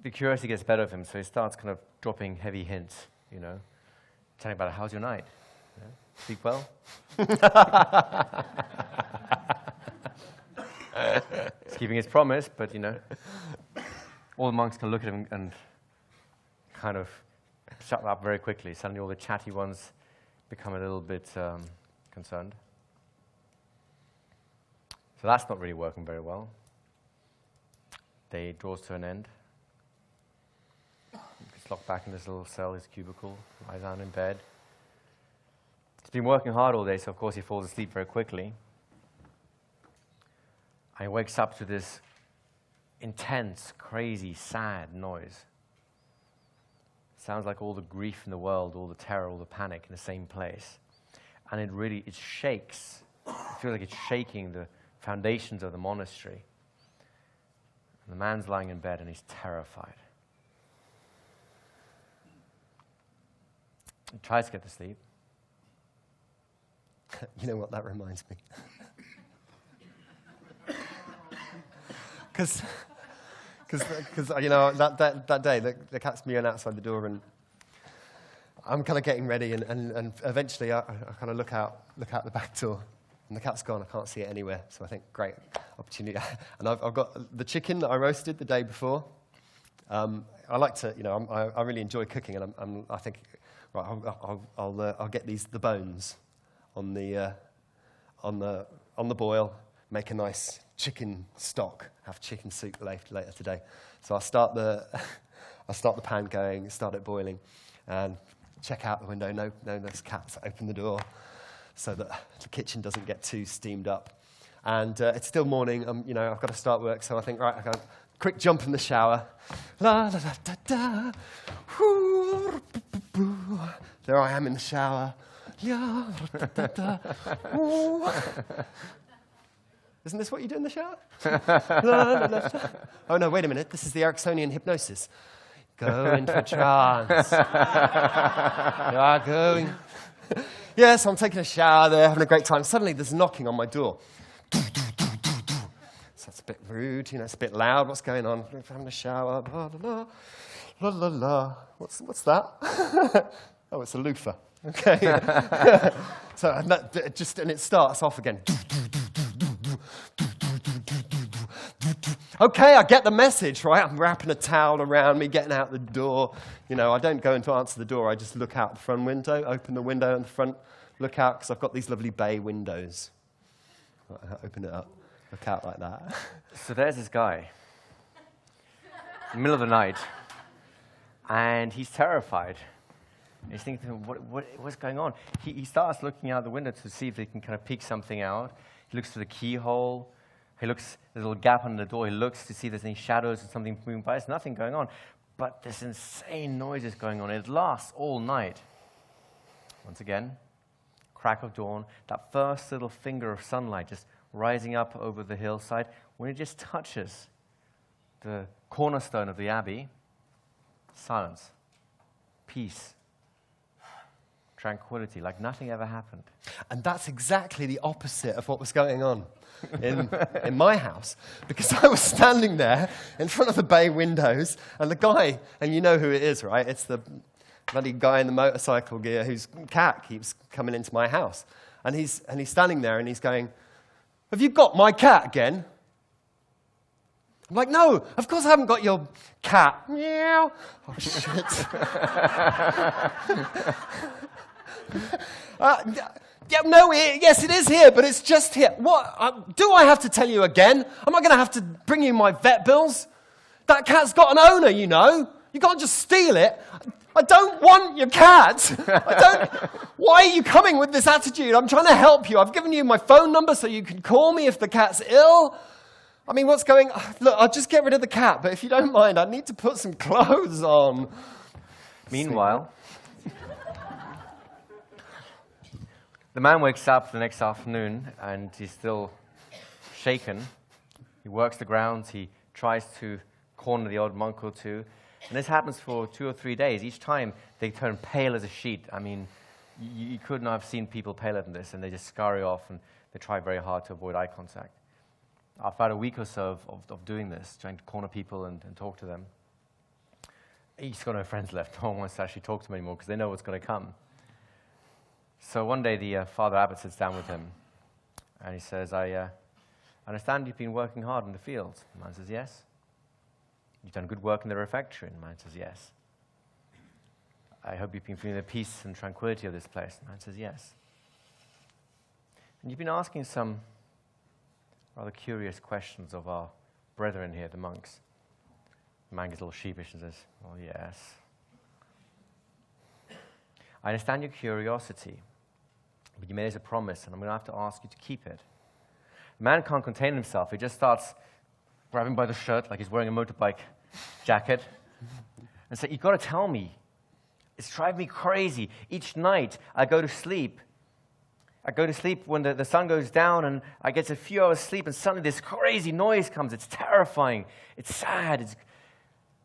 the curiosity gets better of him, so he starts kind of dropping heavy hints, telling about how's your night? Sleep well? He's keeping his promise, but, all the monks can look at him and kind of shut up very quickly. Suddenly all the chatty ones become a little bit concerned. So that's not really working very well. Day draws to an end. He's locked back in this little cell, his cubicle, lies down in bed. He's been working hard all day, so of course he falls asleep very quickly. And he wakes up to this intense, crazy, sad noise. Sounds like all the grief in the world, all the terror, all the panic in the same place. And it shakes. I feel like it's shaking the foundations of the monastery. And the man's lying in bed and he's terrified. He tries to get to sleep. You know what that reminds me? Because you know, that day, the cat's mewing outside the door, and I'm kind of getting ready, and eventually I kind of look out the back door, and the cat's gone. I can't see it anywhere. So I think, great opportunity. And I've got the chicken that I roasted the day before. I like to, you know, I really enjoy cooking, and I think, right, I'll get the bones on the boil, make a nice chicken stock, have chicken soup later today. So I'll start the pan going, start it boiling, and check out the window. No, there's cats. Open the door so that the kitchen doesn't get too steamed up. And it's still morning. You know, I've got to start work, so I think, right, I go quick jump in the shower. La da da da da. There I am in the shower. Yeah, da, da, da. Isn't this what you do in the shower? Oh, no, wait a minute. This is the Ericksonian hypnosis. Go into a trance. You are going. Yes, I'm taking a shower there, having a great time. Suddenly there's knocking on my door. So it's a bit rude, you know, it's a bit loud. What's going on? I'm having a shower. Blah, blah, blah. La, la, la. What's that? Oh, it's a loofah. Okay. So and it starts off again. Okay, I get the message, right? I'm wrapping a towel around me, getting out the door. You know, I don't go in to answer the door. I just look out the front window, open the window in the front, look out, because I've got these lovely bay windows. Open it up, look out like that. So there's this guy, in the middle of the night, and he's terrified. He's thinking, what's going on? He starts looking out the window to see if he can kind of peek something out. He looks through the keyhole. He looks, there's a little gap under the door. He looks to see if there's any shadows or something moving by. There's nothing going on. But this insane noise is going on. It lasts all night. Once again, crack of dawn, that first little finger of sunlight just rising up over the hillside. When it just touches the cornerstone of the abbey, silence, peace, tranquility, like nothing ever happened. And that's exactly the opposite of what was going on in my house, because I was standing there in front of the bay windows, and the guy, and you know who it is, right? It's the bloody guy in the motorcycle gear whose cat keeps coming into my house. And he's standing there and he's going, "Have you got my cat again?" I'm like, "No, of course I haven't got your cat." Meow. Oh, shit. Yes, it is here, but it's just here. What? Do I have to tell you again? Am I going to have to bring you my vet bills? That cat's got an owner, you know. You can't just steal it. I don't want your cat. Why are you coming with this attitude? I'm trying to help you. I've given you my phone number so you can call me if the cat's ill. I mean, what's going on? Look, I'll just get rid of the cat, but if you don't mind, I need to put some clothes on. Meanwhile, the man wakes up the next afternoon, and he's still shaken. He works the grounds. He tries to corner the odd monk or two. And this happens for 2 or 3 days. Each time, they turn pale as a sheet. I mean, you could not have seen people paler than this, and they just scurry off, and they try very hard to avoid eye contact. After about a week or so of doing this, trying to corner people and talk to them, he's got no friends left. No one wants to actually talk to him anymore because they know what's going to come. So one day, the Father Abbot sits down with him, and he says, I understand you've been working hard in the fields. The man says, yes. You've done good work in the refectory. And the man says, yes. I hope you've been feeling the peace and tranquility of this place. The man says, yes. And you've been asking some rather curious questions of our brethren here, the monks. The man gets a little sheepish and says, well, yes. I understand your curiosity, but you made us a promise, and I'm going to have to ask you to keep it. The man can't contain himself. He just starts grabbing by the shirt like he's wearing a motorbike jacket and say, "You've got to tell me. It's driving me crazy. Each night I go to sleep. I go to sleep when the sun goes down, and I get a few hours sleep, and suddenly this crazy noise comes. It's terrifying. It's sad.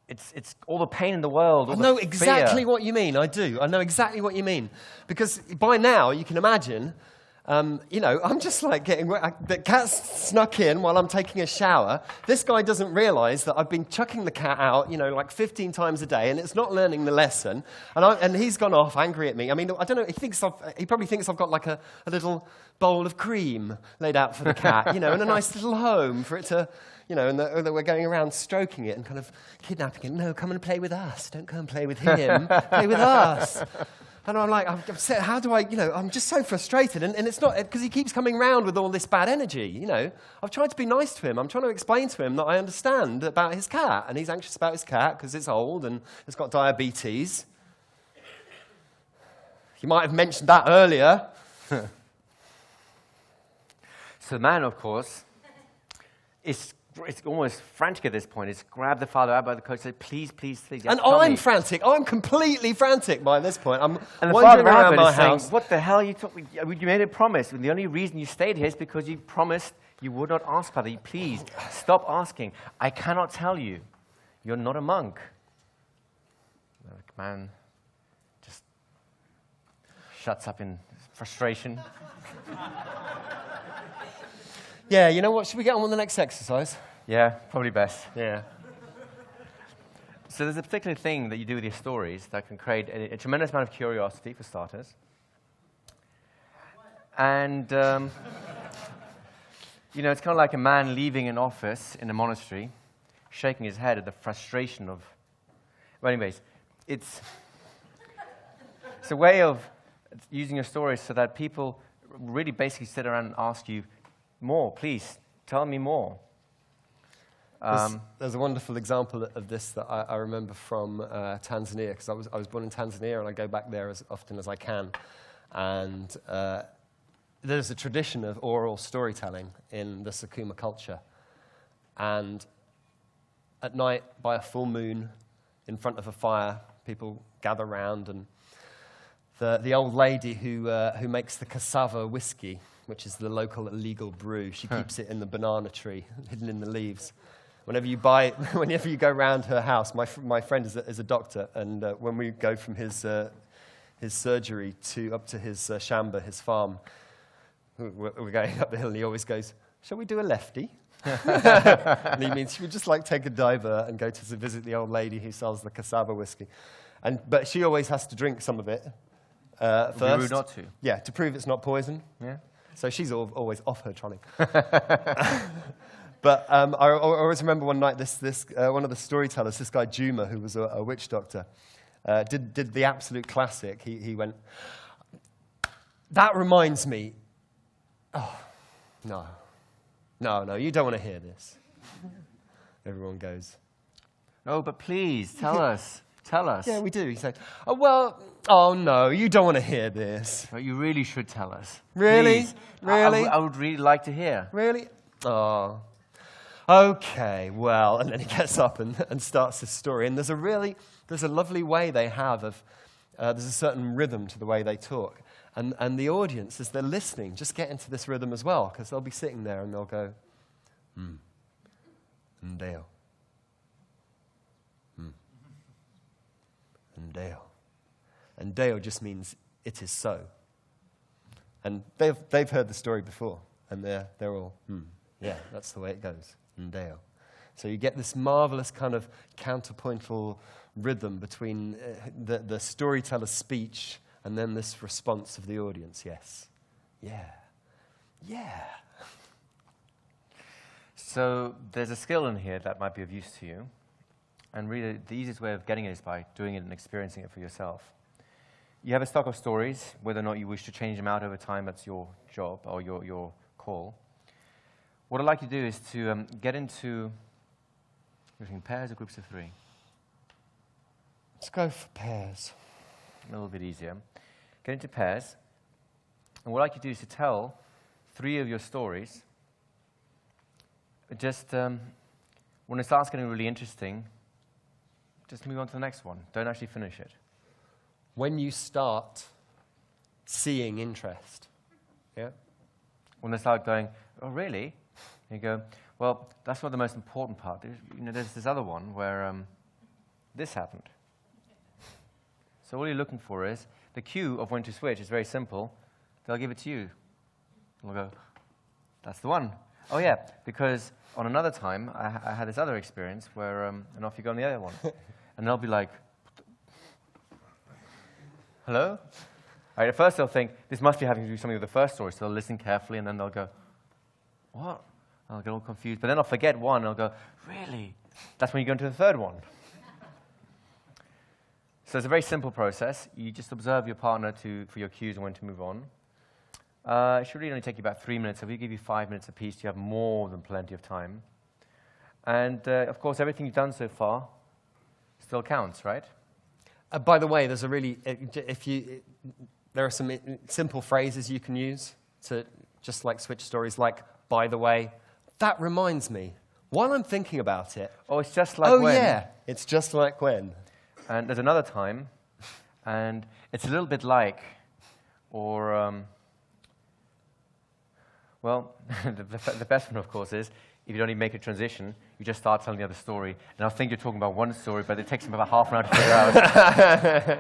It's all the pain in the world. I know exactly what you mean. I do. I know exactly what you mean. Because by now, you can imagine, I'm just like the cat's snuck in while I'm taking a shower. This guy doesn't realize that I've been chucking the cat out, like 15 times a day, and it's not learning the lesson. And he's gone off angry at me. I mean, I don't know. He probably thinks I've got like a little bowl of cream laid out for the cat, and a nice little home for it to, and that we're going around stroking it and kind of kidnapping it. No, come and play with us. Don't go and play with him. Play with us. And I'm like, I'm upset. How do I, I'm just so frustrated. And it's not, because he keeps coming round with all this bad energy, I've tried to be nice to him. I'm trying to explain to him that I understand about his cat. And he's anxious about his cat because it's old and it's got diabetes. You might have mentioned that earlier. So the man, of course, is almost frantic at this point. He's grabbed the father out by the coat and said, please, please, please. And I'm frantic. I'm completely frantic by this point. I'm and the wandering father around my saying, house. what the hell? You made a promise. And the only reason you stayed here is because you promised you would not ask, Father. Please, stop asking. I cannot tell you. You're not a monk. The man just shuts up in frustration. Yeah, you know what? Should we get on with the next exercise? Yeah, probably best. Yeah. So there's a particular thing that you do with your stories that can create a tremendous amount of curiosity, for starters. And, it's kind of like a man leaving an office in a monastery, shaking his head at the frustration of... Well, anyways, it's a way of using your stories so that people really basically sit around and ask you, more, please, tell me more. There's a wonderful example of this that I remember from Tanzania, because I was born in Tanzania and I go back there as often as I can. And there's a tradition of oral storytelling in the Sukuma culture. And at night, by a full moon, in front of a fire, people gather round, and the old lady who makes the cassava whiskey, which is the local illegal brew, she keeps it in the banana tree, hidden in the leaves. Whenever you go round her house, my friend is a doctor, and when we go from his surgery up to his shamba, his farm, we're going up the hill, and he always goes, "Shall we do a lefty?" And he means, should we just take a diver and go to visit the old lady who sells the cassava whiskey? But she always has to drink some of it first. Be rude not to. Yeah, to prove it's not poison. Yeah. So she's always off her trolley. But I always remember one night one of the storytellers, this guy Juma, who was a witch doctor, did the absolute classic. He went, "That reminds me." Oh, no, you don't want to hear this. Everyone goes, "Oh, but please, tell us. Tell us." Yeah, we do. He said, "Oh no, you don't want to hear this." But you really should tell us. Really? Please. Really? I would really like to hear. Really? Oh. Okay, well, and then he gets up and starts his story. And there's a lovely way they have of, there's a certain rhythm to the way they talk. And the audience, as they're listening, just get into this rhythm as well, because they'll be sitting there and they'll go, Ndeo. Ndeo. And Deo just means it is so. And they've heard the story before, and they're all, yeah, that's the way it goes. Ndeo. So you get this marvelous kind of counterpointal rhythm between the storyteller's speech and then this response of the audience. Yes. Yeah. Yeah. So there's a skill in here that might be of use to you. And really, the easiest way of getting it is by doing it and experiencing it for yourself. You have a stock of stories. Whether or not you wish to change them out over time, that's your job or your call. What I'd like to do is to get into pairs or groups of three. Let's go for pairs. A little bit easier. get into pairs. And what I'd like you to do is to tell 3 of your stories. Just when it starts getting really interesting, just move on to the next one. Don't actually finish it. When you start seeing interest, yeah? When they start going, oh, really? You go, well, that's not the most important part. There's this other one where this happened. So all you're looking for is the cue of when to switch is very simple. They'll give it to you. And we'll go, that's the one. Oh, yeah, because on another time, I had this other experience where, and off you go on the other one. And they'll be like, hello? All right, at first they'll think, this must be having to do something with the first story, so they'll listen carefully, and then they'll go, what? And I'll get all confused. But then I'll forget one, and I'll go, really? That's when you go into the third one. So it's a very simple process. You just observe your partner for your cues and when to move on. It should really only take you about 3 minutes. If we give you 5 minutes apiece, you have more than plenty of time. And, of course, everything you've done so far still counts, right? By the way, there's there are some simple phrases you can use to just like switch stories, like, by the way, that reminds me, while I'm thinking about it. Oh, it's just like when. Oh, yeah, it's just like when. And there's another time, and it's a little bit like, or, well, the best one, of course, is if you don't even make a transition, you just start telling the other story. And I think you're talking about one story, but it takes them about half an hour to figure out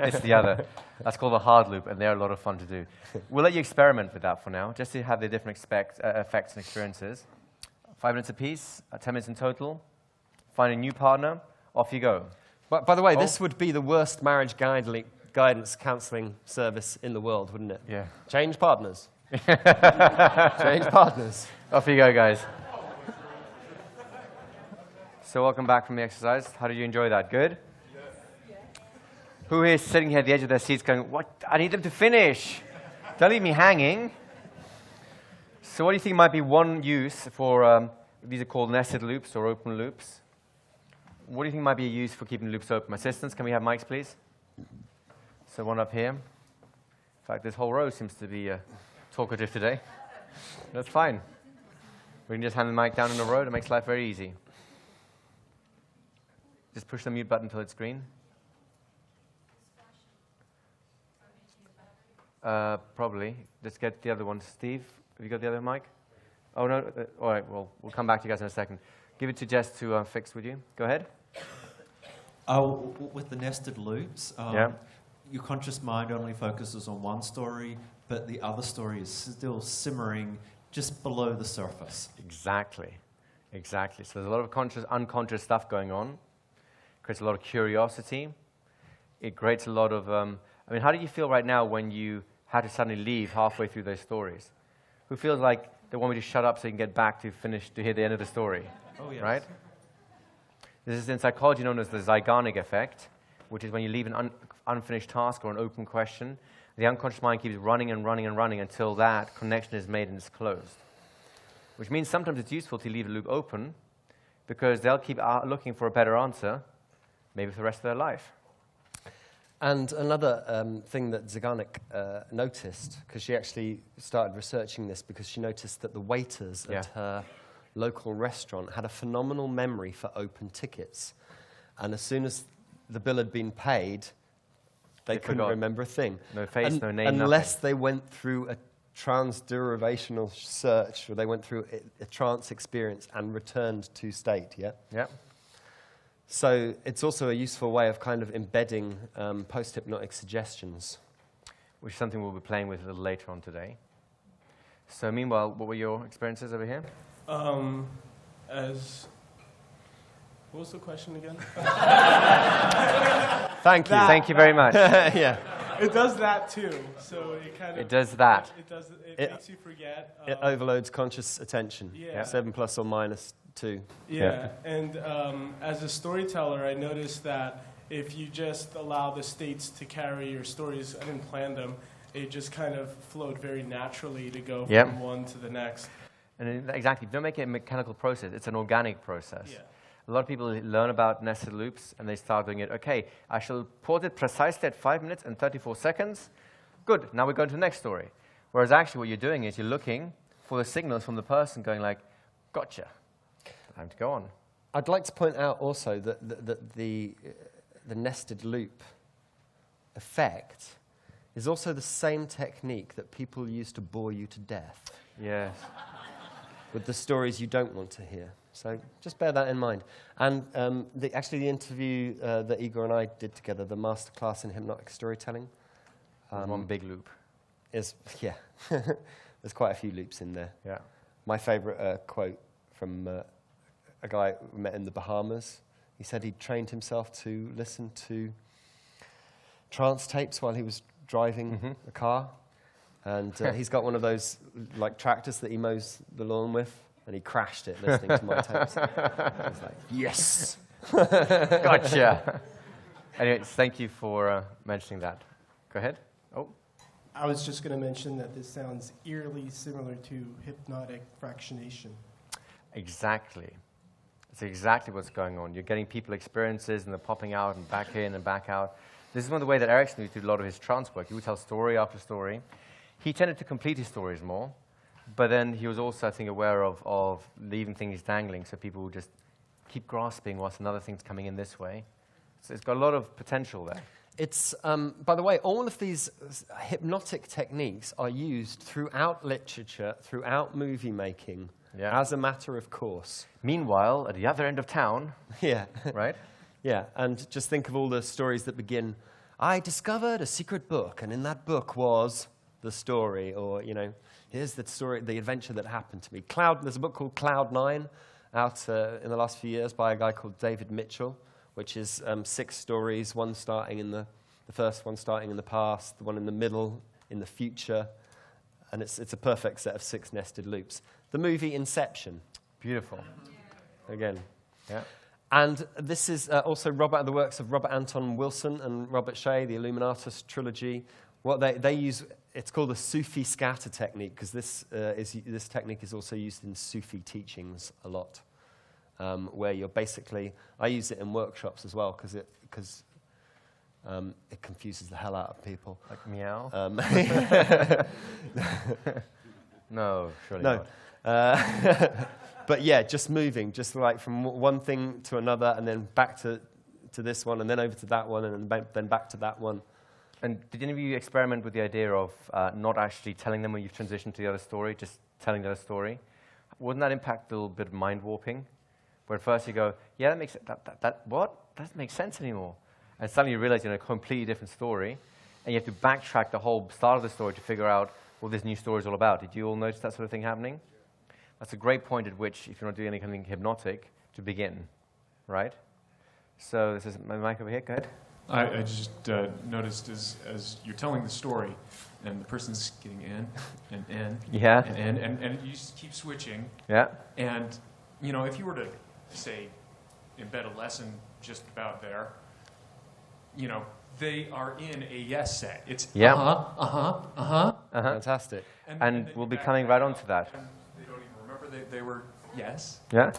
it's the other. That's called a hard loop, and they're a lot of fun to do. We'll let you experiment with that for now, just to have the different effects and experiences. 5 minutes apiece, 10 minutes in total. Find a new partner, off you go. By the way, this would be the worst marriage guidance counseling service in the world, wouldn't it? Yeah. Change partners. Change partners. Off you go, guys. So welcome back from the exercise. How did you enjoy that? Good? Yes. Who is sitting here at the edge of their seats going, what? I need them to finish. Don't leave me hanging. So what do you think might be one use for, these are called nested loops or open loops. What do you think might be a use for keeping loops open? Assistants, can we have mics, please? So one up here. In fact, this whole row seems to be talkative today. That's fine. We can just hand the mic down in a row. It makes life very easy. Just push the mute button until it's green. Probably. Let's get the other one. Steve, have you got the other mic? Oh, no. All right, well, we'll come back to you guys in a second. Give it to Jess to fix with you. Go ahead. With the nested loops, Yeah. your conscious mind only focuses on one story, but the other story is still simmering just below the surface. Exactly. Exactly. So there's a lot of conscious, unconscious stuff going on. Creates a lot of curiosity. It creates a lot of, I mean, how do you feel right now when you had to suddenly leave halfway through those stories? Who feels like they want me to shut up so you can get back to hear the end of the story? Oh, yes. Right? This is in psychology known as the Zeigarnik effect, which is when you leave an unfinished task or an open question, the unconscious mind keeps running and running and running until that connection is made and it's closed. Which means sometimes it's useful to leave a loop open because they'll keep looking for a better answer, maybe for the rest of their life. And another thing that Zeigarnik noticed, because she actually started researching this because she noticed that the waiters at her local restaurant had a phenomenal memory for open tickets. And as soon as the bill had been paid, they couldn't remember a thing. No face, no name, unless nothing. they went through a transderivational search, or they went through a trance experience and returned to state, yeah? Yeah. So it's also a useful way of kind of embedding post-hypnotic suggestions. Which is something we'll be playing with a little later on today. So meanwhile, what were your experiences over here? What was the question again? Thank you. Thank you very much. Yeah. It does that too. So it kind of. It does that. It makes you forget. It overloads conscious attention. Yeah. 7 plus or minus 2. Yeah. And as a storyteller, I noticed that if you just allow the states to carry your stories, I didn't plan them. It just kind of flowed very naturally to go from one to the next. And exactly, don't make it a mechanical process. It's an organic process. Yeah. A lot of people learn about nested loops, and they start doing it. Okay, I shall pause it precisely at 5 minutes and 34 seconds. good, now we're going to the next story. Whereas actually what you're doing is you're looking for the signals from the person going like, gotcha, time to go on. I'd like to point out also that the nested loop effect is also the same technique that people use to bore you to death. Yes. With the stories you don't want to hear. So just bear that in mind. And actually the interview that Igor and I did together, the masterclass in hypnotic storytelling. One big loop. Yeah. There's quite a few loops in there. Yeah. My favorite quote from a guy we met in the Bahamas. He said he'd trained himself to listen to trance tapes while he was driving a car. And he's got one of those like tractors that he mows the lawn with, and he crashed it listening to my tapes. I was like, yes! Gotcha! Anyway, thank you for mentioning that. Go ahead. Oh. I was just going to mention that this sounds eerily similar to hypnotic fractionation. Exactly. It's exactly what's going on. You're getting people experiences, and they're popping out and back in and back out. This is one of the ways that Erickson used to do a lot of his trance work. He would tell story after story. He tended to complete his stories more, but then he was also, I think, aware of leaving things dangling, so people would just keep grasping whilst another thing's coming in this way. So it's got a lot of potential there. It's, by the way, all of these hypnotic techniques are used throughout literature, throughout movie making, as a matter of course. Meanwhile, at the other end of town, yeah, right? Yeah, and just think of all the stories that begin, I discovered a secret book, and in that book was the story, or, you know, here's the story, the adventure that happened to me. There's a book called Cloud 9 out in the last few years by a guy called David Mitchell, which is 6 stories, one starting in the first one starting in the past, the one in the middle, in the future, and it's a perfect set of 6 nested loops. The movie Inception. Beautiful. Again. Yeah. And this is also the works of Robert Anton Wilson and Robert Shea, the Illuminatus trilogy. What they use, it's called the Sufi scatter technique, because this technique is also used in Sufi teachings a lot, where you're basically, I use it in workshops as well, because it confuses the hell out of people. Like meow? No, surely no. not. But yeah, just moving, just like from one thing to another, and then back to this one, and then over to that one, and then back to that one. And did any of you experiment with the idea of not actually telling them when you've transitioned to the other story, just telling the other story? Wouldn't that impact a little bit of mind warping? Where at first you go, yeah, that makes what? That doesn't make sense anymore. And suddenly you realize you're in a completely different story, and you have to backtrack the whole start of the story to figure out what this new story is all about. Did you all notice that sort of thing happening? That's a great point at which, if you're not doing anything hypnotic, to begin, right? So this is my mic over here. Go ahead. I just noticed as you're telling the story, and the person's getting in and in, yeah, and you just keep switching. Yeah. And you know, if you were to say embed a lesson just about there, you know, they are in a yes set. It's Fantastic. And we'll be coming right on to that. They don't even remember they were yes. Yeah.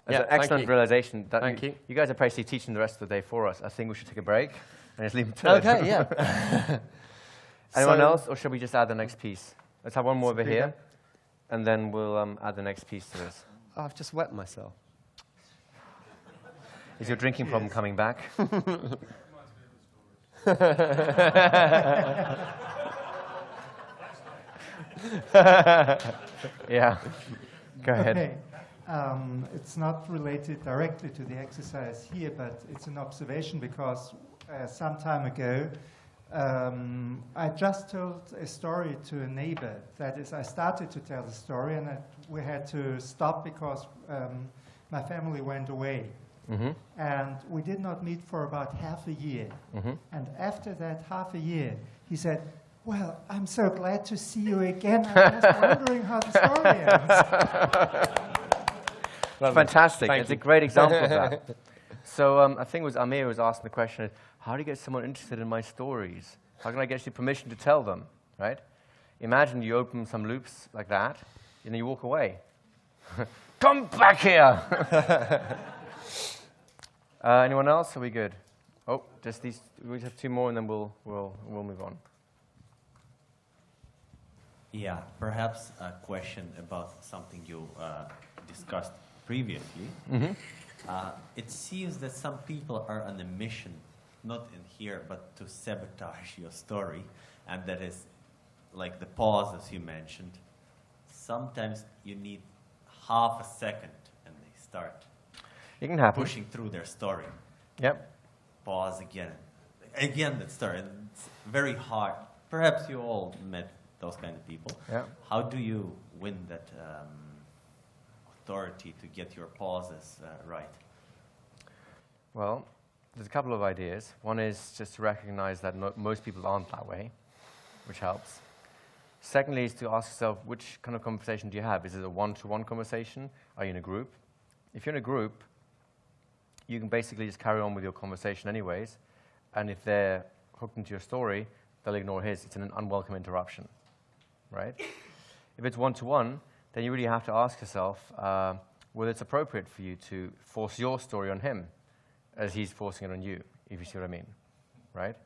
That's an excellent you. realization. That Thank you. You guys are basically teaching the rest of the day for us. I think we should take a break and just leave it to Okay, it. yeah. Anyone else, or should we just add the next piece? Let's have one more over here, and then we'll add the next piece to this. Oh, I've just wet myself. Is your drinking problem coming back? Yeah. Go ahead. Okay. It's not related directly to the exercise here, but it's an observation because some time ago, I just told a story to a neighbor. That is, I started to tell the story, and we had to stop because my family went away. Mm-hmm. And we did not meet for about half a year. Mm-hmm. And after that half a year, he said, well, I'm so glad to see you again. I was wondering how the story ends. Fantastic. Thank It's you. a great example of that. So I think it was Amir who was asking the question, how do you get someone interested in my stories? How can I get you permission to tell them, right? Imagine you open some loops like that, and then you walk away. Come back here! Anyone else? Are we good? Oh, just these. We have 2 more, and then we'll move on. Yeah, perhaps a question about something you discussed previously. It seems that some people are on a mission, not in here, but to sabotage your story, and that is like the pauses you mentioned. Sometimes you need half a second and they start pushing through their story. Yep. Pause again. Again that story. It's very hard. Perhaps you all met those kind of people. Yeah. How do you win that authority to get your pauses right? Well, there's a couple of ideas. One is just to recognize that most people aren't that way, which helps. Secondly is to ask yourself, which kind of conversation do you have? Is it a one-to-one conversation? Are you in a group? If you're in a group, you can basically just carry on with your conversation anyways, and if they're hooked into your story, they'll ignore his. It's an unwelcome interruption, right? If it's one-to-one, then you really have to ask yourself whether it's appropriate for you to force your story on him as he's forcing it on you, if you see what I mean, right?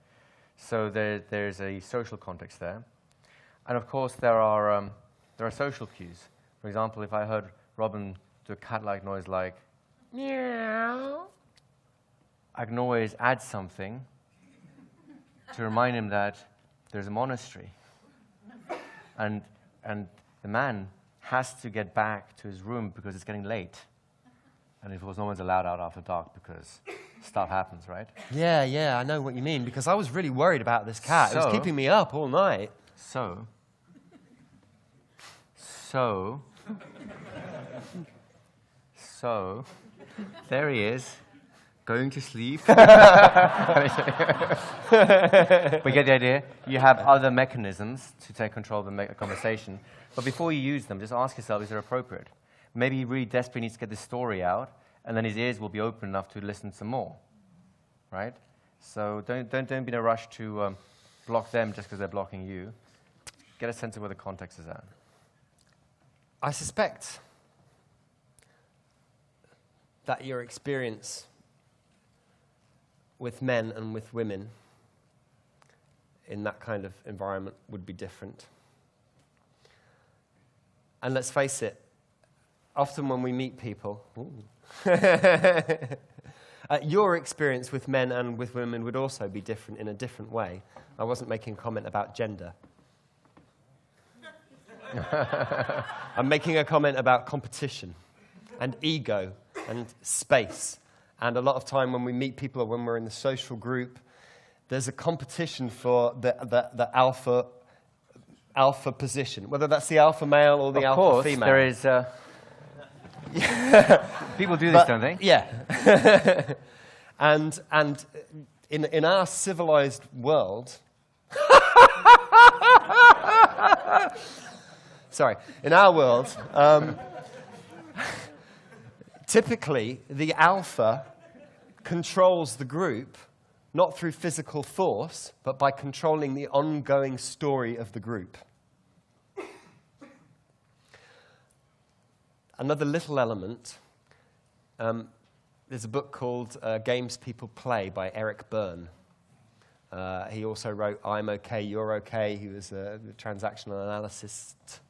So there's a social context there. And of course, there are social cues. For example, if I heard Robin do a cat-like noise like, meow, I can always add something to remind him that there's a monastery. And the man has to get back to his room because it's getting late. And of course, no one's allowed out after dark because stuff happens, right? Yeah, I know what you mean, because I was really worried about this cat. It was keeping me up all night. So, there he is, going to sleep. We get the idea. You have other mechanisms to take control of the conversation. But before you use them, just ask yourself, is it appropriate? Maybe he really desperately needs to get this story out, and then his ears will be open enough to listen some more, right? So don't be in a rush to block them just because they're blocking you. Get a sense of where the context is at. I suspect that your experience with men and with women in that kind of environment would be different. And let's face it, often when we meet people, your experience with men and with women would also be different in a different way. I wasn't making a comment about gender. I'm making a comment about competition and ego and space. And a lot of time when we meet people or when we're in the social group, there's a competition for the alpha position, whether that's the alpha male or the alpha female. There is... people do this, don't they? Yeah. and in our civilized world... Sorry. In our world, typically the alpha controls the group, not through physical force, but by controlling the ongoing story of the group. Another little element, there's a book called Games People Play by Eric Byrne. He also wrote I'm Okay, You're Okay. He was a transactional analyst.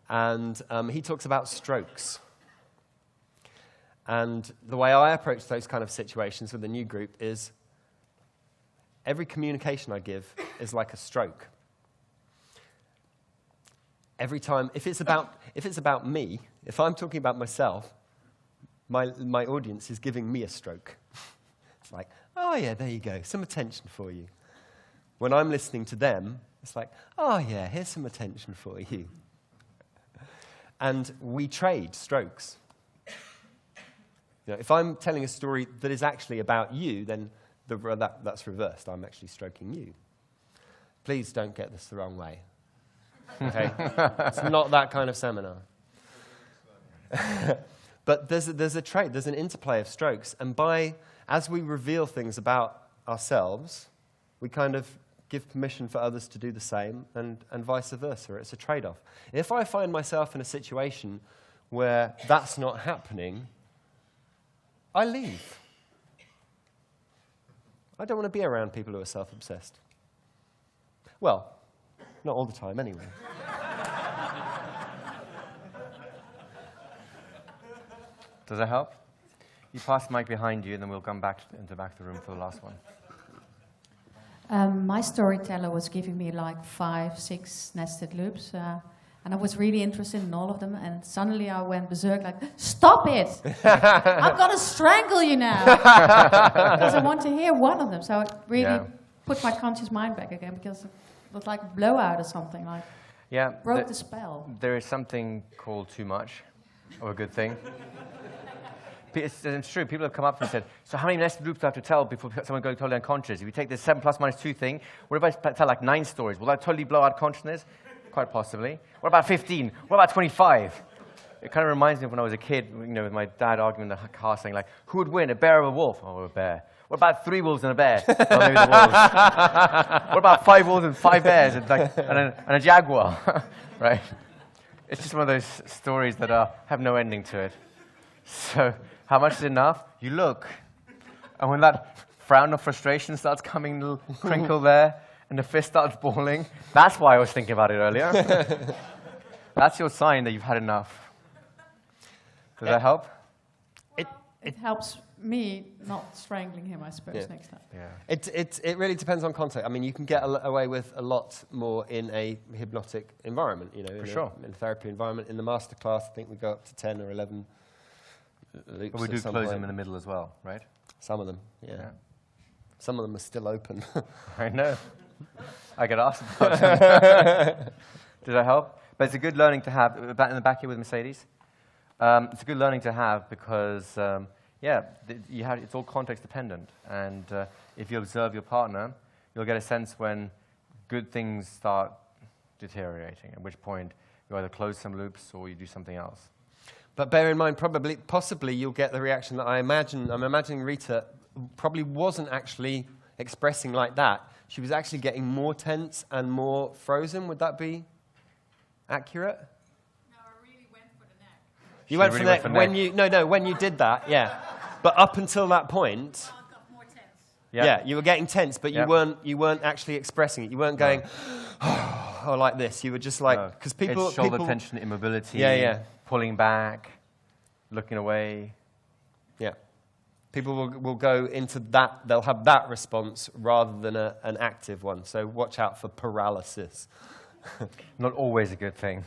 And he talks about strokes. And the way I approach those kind of situations with a new group is every communication I give is like a stroke. Every time, if it's about me, if I'm talking about myself, my audience is giving me a stroke. It's like, oh yeah, there you go, some attention for you. When I'm listening to them, it's like, oh yeah, here's some attention for you. And we trade strokes. You know, if I'm telling a story that is actually about you, then that's reversed. I'm actually stroking you. Please don't get this the wrong way. Okay? It's not that kind of seminar. But there's a trade, there's an interplay of strokes. And as we reveal things about ourselves, we kind of give permission for others to do the same, and vice versa. It's a trade-off. If I find myself in a situation where that's not happening, I leave. I don't want to be around people who are self-obsessed. Well, Not all the time, anyway. Does that help? You pass the mic behind you, and then we'll come back into the back of the room for the last one. My storyteller was giving me like 5, 6 nested loops, and I was really interested in all of them, and suddenly I went berserk, like, stop it! I'm gonna strangle you now! Because I want to hear one of them, so I really put my conscious mind back again, because it was like a blowout or something, like, broke the spell. There is something called too much of a good thing. It's true. People have come up to me and said, so how many nested loops do I have to tell before someone goes totally unconscious? If you take this 7 ± 2 thing, what if I tell like 9 stories? Will that totally blow out consciousness? Quite possibly. What about 15? What about 25? It kind of reminds me of when I was a kid, you know, with my dad arguing in the car saying, like, who would win, a bear or a wolf? Oh, a bear. What about 3 wolves and a bear? Oh, maybe the wolves. What about 5 wolves and 5 bears and a jaguar? Right? It's just one of those stories that have no ending to it. So, how much is enough? You look. And when that frown of frustration starts coming, a little crinkle there, and the fist starts balling, that's why I was thinking about it earlier. That's your sign that you've had enough. Does that help? It helps me not strangling him, I suppose, next time. Yeah. It really depends on context. I mean, you can get away with a lot more in a hypnotic environment, you know, in a therapy environment. In the masterclass, I think we go up to 10 or 11 loops. But we do close them in the middle as well, right? Some of them, yeah. Some of them are still open. I know. I get asked about them. Did that help? But it's a good learning to have. In the back here with Mercedes. It's a good learning to have because, it's all context dependent. And if you observe your partner, you'll get a sense when good things start deteriorating, at which point you either close some loops or you do something else. But bear in mind, possibly you'll get the reaction that I'm imagining Rita probably wasn't actually expressing like that. She was actually getting more tense and more frozen. Would that be accurate? No, I really went for the neck. You went for the neck when you did that, yeah. But up until that point, I got more tense. Yeah, you were getting tense, but you weren't actually expressing it. You weren't going, oh, like this. You were just like, because people... It's shoulder tension, immobility, pulling back, looking away. Yeah. People will go into that, they'll have that response rather than an active one. So watch out for paralysis. Not always a good thing.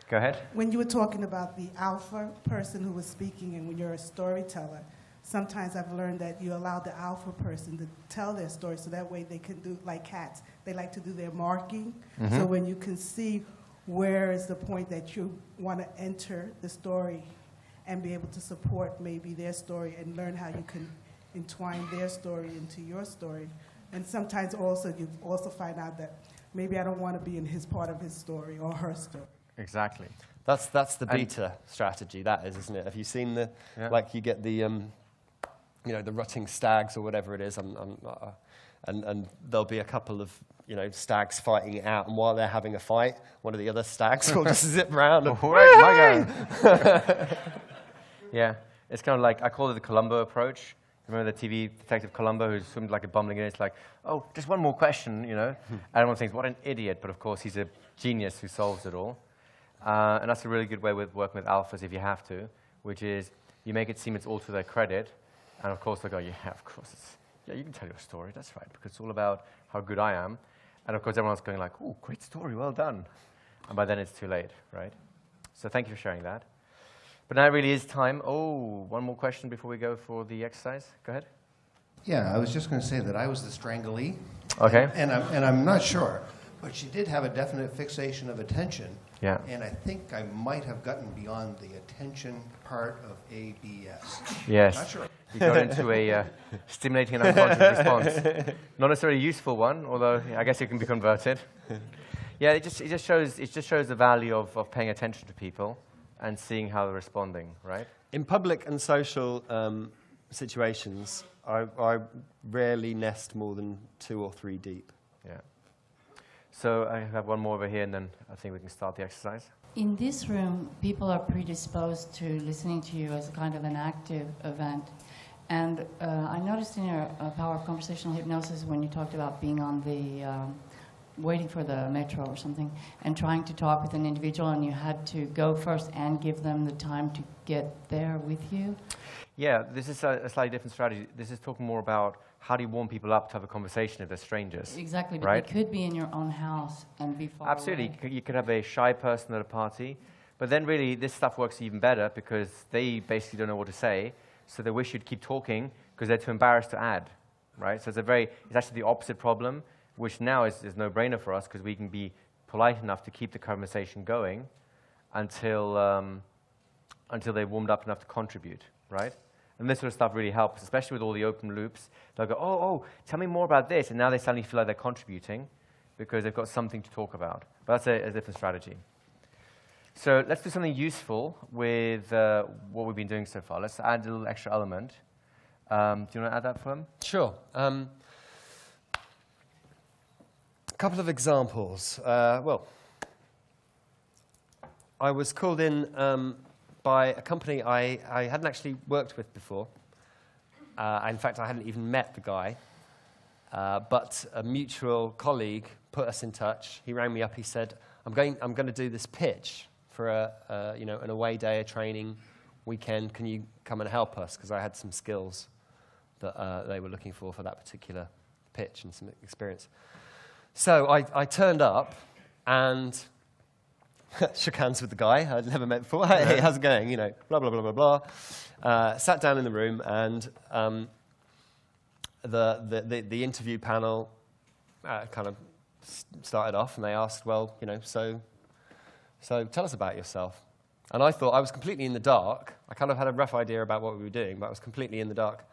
Go ahead. When you were talking about the alpha person who was speaking and when you're a storyteller, sometimes I've learned that you allow the alpha person to tell their story so that way they can do, like cats, they like to do their marking. Mm-hmm. So when you can see where is the point that you want to enter the story and be able to support maybe their story and learn how you can entwine their story into your story. And sometimes also you also find out that maybe I don't want to be in his part of his story or her story. Exactly. That's the beta strategy, that is, isn't it? Have you seen the, like you get the, the rutting stags or whatever it is, and there'll be a couple of, stags fighting it out, and while they're having a fight, one of the other stags will just zip around and, my guy. Yeah, it's kind of like, I call it the Columbo approach. Remember the TV detective Columbo who swims like a bumbling idiot? It's like, oh, just one more question, Everyone thinks, what an idiot, but of course he's a genius who solves it all. And that's a really good way with working with alphas if you have to, which is you make it seem it's all to their credit, and of course they go, yeah, of course, you can tell your story, that's right, because it's all about how good I am. And of course everyone's going like, oh, great story, well done. And by then it's too late, right? So thank you for sharing that. But now it really is time. Oh, one more question before we go for the exercise. Go ahead. Yeah, I was just going to say that I was the stranglee. Okay. And I'm not sure, but she did have a definite fixation of attention. Yeah. And I think I might have gotten beyond the attention part of ABS. Yes. Not sure. You got into a stimulating and unconscious response. Not necessarily a useful one, although I guess it can be converted. Yeah, it just shows the value of paying attention to people and seeing how they're responding, right? In public and social situations, I rarely nest more than 2 or 3 deep. Yeah. So I have one more over here, and then I think we can start the exercise. In this room, people are predisposed to listening to you as a kind of an active event. And I noticed in your Power of Conversational Hypnosis when you talked about being on the waiting for the metro or something, and trying to talk with an individual, and you had to go first and give them the time to get there with you? Yeah, this is a slightly different strategy. This is talking more about how do you warm people up to have a conversation if they're strangers. Exactly, but right? it could be in your own house and be far Absolutely. away. You could have a shy person at a party, but then really this stuff works even better because they basically don't know what to say, so they wish you'd keep talking because they're too embarrassed to add, right? So it's actually the opposite problem, which now is no-brainer for us because we can be polite enough to keep the conversation going until they're warmed up enough to contribute, right? And this sort of stuff really helps, especially with all the open loops. They'll go, oh, tell me more about this, and now they suddenly feel like they're contributing because they've got something to talk about. But that's a different strategy. So let's do something useful with what we've been doing so far. Let's add a little extra element. Do you want to add that for him? Sure. A couple of examples. Well, I was called in by a company I hadn't actually worked with before. In fact, I hadn't even met the guy. But a mutual colleague put us in touch. He rang me up. He said, "I'm going to do this pitch for an away day, a training weekend. Can you come and help us?" Because I had some skills that they were looking for that particular pitch and some experience. So I turned up and shook hands with the guy I'd never met before. Hey, how's it going? You know, blah, blah, blah, blah, blah. Sat down in the room, and the interview panel kind of started off, and they asked, well, you know, so tell us about yourself. And I thought I was completely in the dark. I kind of had a rough idea about what we were doing, but I was completely in the dark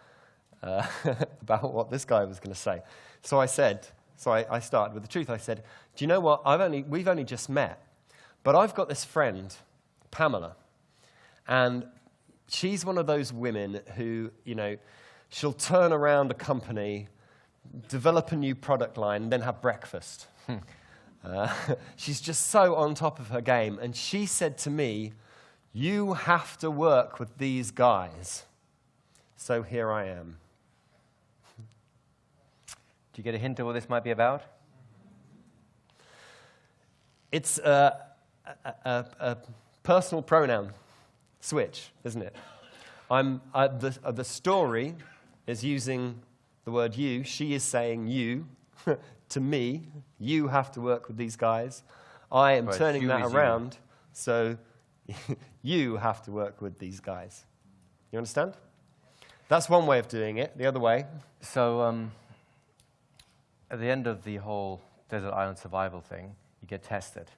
about what this guy was going to say. So I started with the truth. I said, do you know what? We've only just met. But I've got this friend, Pamela, and she's one of those women who, you know, she'll turn around a company, develop a new product line, and then have breakfast. She's just so on top of her game. And she said to me, you have to work with these guys. So here I am. Do you get a hint of what this might be about? It's a personal pronoun switch, isn't it? The story is using the word you. She is saying you to me. You have to work with these guys. I am turning that around, so you have to work with these guys. You understand? That's one way of doing it. The other way. So at the end of the whole desert island survival thing, you get tested.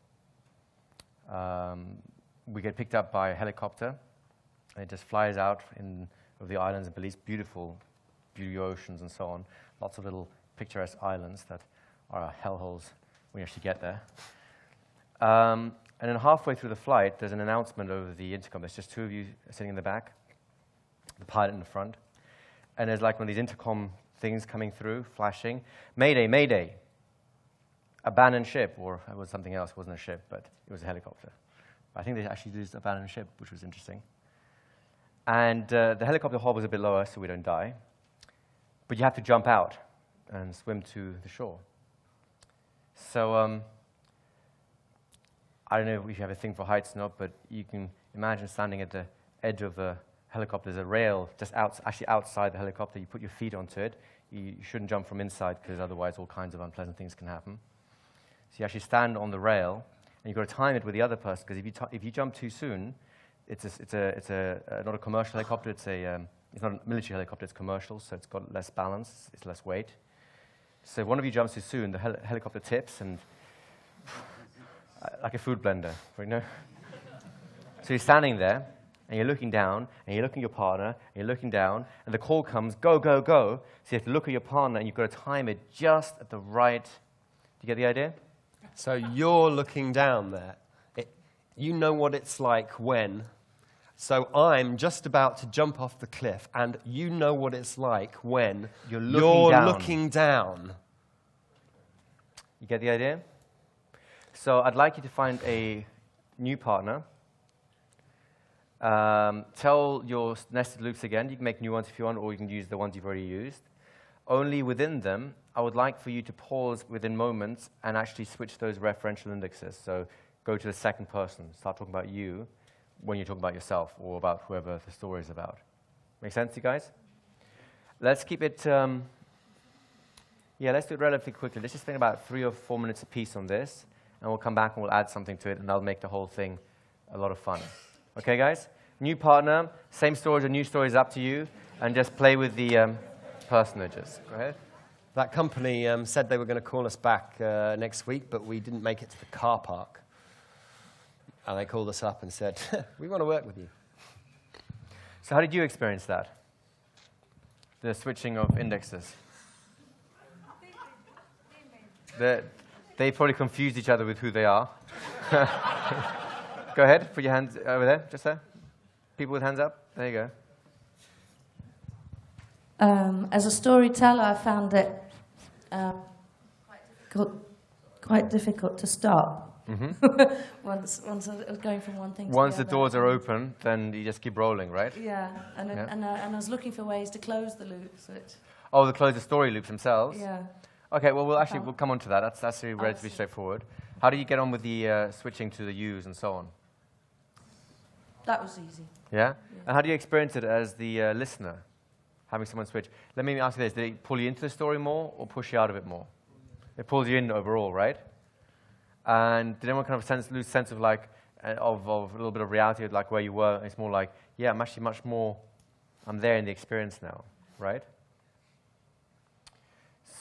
We get picked up by a helicopter, and it just flies out of the islands of Belize, beautiful oceans and so on, lots of little picturesque islands that are hellholes when you actually get there. And then halfway through the flight, there's an announcement over the intercom. There's just two of you sitting in the back, the pilot in the front, and there's like one of these intercom things coming through, flashing, Mayday, Mayday. Abandoned ship, or it was something else. It wasn't a ship, but it was a helicopter. I think they actually used abandoned ship, which was interesting. And the helicopter hull was a bit lower, so we don't die. But you have to jump out and swim to the shore. So I don't know if you have a thing for heights or not, but you can imagine standing at the edge of the helicopter. There's a rail just actually outside the helicopter. You put your feet onto it. You shouldn't jump from inside, because otherwise all kinds of unpleasant things can happen. So you actually stand on the rail, and you've got to time it with the other person, because if you jump too soon, it's not a commercial helicopter. It's not a military helicopter. It's commercial, so it's got less balance. It's less weight. So if one of you jumps too soon, the helicopter tips, and like a food blender, you know. So you're standing there, and you're looking down, and you're looking at your partner, and you're looking down, and the call comes, go, go, go. So you have to look at your partner, and you've got to time it just at the right. Do you get the idea? So you're looking down there. You know what it's like when. So I'm just about to jump off the cliff, and you know what it's like when you're looking down. You get the idea? So I'd like you to find a new partner. Tell your nested loops again. You can make new ones if you want, or you can use the ones you've already used. only within them, I would like for you to pause within moments and actually switch those referential indexes. So go to the second person, start talking about you when you talk about yourself or about whoever the story is about. Make sense, you guys? Let's keep it, let's do it relatively quickly. Let's just think about 3 or 4 minutes apiece on this, and we'll come back and we'll add something to it, and that'll make the whole thing a lot of fun. Okay, guys? New partner, same stories or new stories, up to you, and just play with the personages. Go ahead. That company said they were going to call us back next week, but we didn't make it to the car park. And they called us up and said, we want to work with you. So how did you experience that? The switching of indexes? They probably confused each other with who they are. Go ahead, put your hands over there, just there. People with hands up, there you go. As a storyteller, I found it quite difficult to stop. Mm-hmm. once I was going from one thing to the other. Once the doors are open, then you just keep rolling, right? Yeah, and I was looking for ways to close the loops. To close the story loops themselves? Yeah. Okay, well, we'll come on to that. That's really relatively straightforward. How do you get on with the switching to the U's and so on? That was easy. Yeah? And how do you experience it as the listener, having someone switch? Let me ask you this. Did it pull you into the story more or push you out of it more? It pulls you in overall, right? And did anyone kind of lose sense of like, of a little bit of reality of like where you were? It's more like, yeah, I'm actually much more, I'm there in the experience now, right?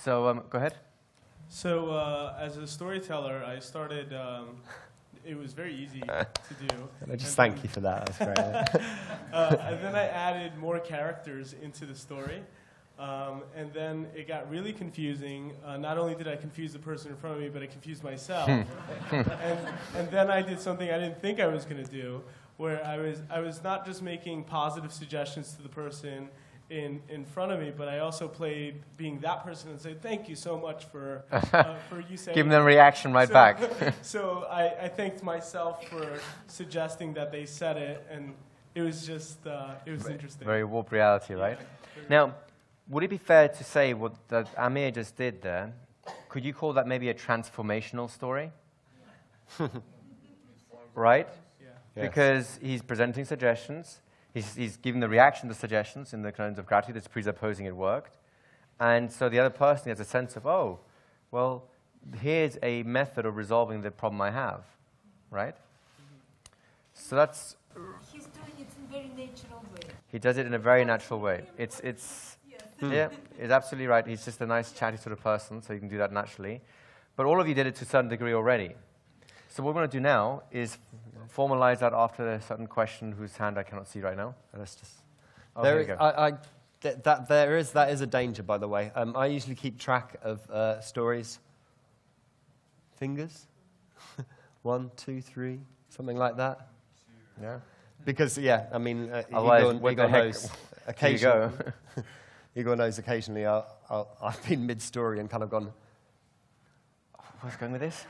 So go ahead. So as a storyteller, I started, it was very easy to do. And I just thank you for that, that's great. And then I added more characters into the story. And then it got really confusing. Not only did I confuse the person in front of me, but I confused myself. and then I did something I didn't think I was going to do, where I was not just making positive suggestions to the person in front of me, but I also played being that person and said, thank you so much for you saying Giving them reaction right back. So I thanked myself for suggesting that they said it, and it was just, it was interesting. Very warped reality, right? Now, would it be fair to say what that Amir just did there? Could you call that maybe a transformational story? Right? Yeah. Yes. Because he's presenting suggestions. He's giving the reaction to suggestions in the kinds of gratitude that's presupposing it worked. And so the other person has a sense of, oh, well, here's a method of resolving the problem I have, right? So that's... He's doing it in a very natural way. He does it in a very natural way. It's absolutely right. He's just a nice, chatty sort of person, so you can do that naturally. But all of you did it to a certain degree already. So what we're going to do now is formalize that after a certain question whose hand I cannot see right now. Let's just... Oh, there you go. That is a danger, by the way. I usually keep track of stories. Fingers? 1, 2, 3, something like that. Yeah. Because, yeah, I mean, Igor knows occasionally. Igor knows occasionally I've been mid-story and kind of gone, where's going with this?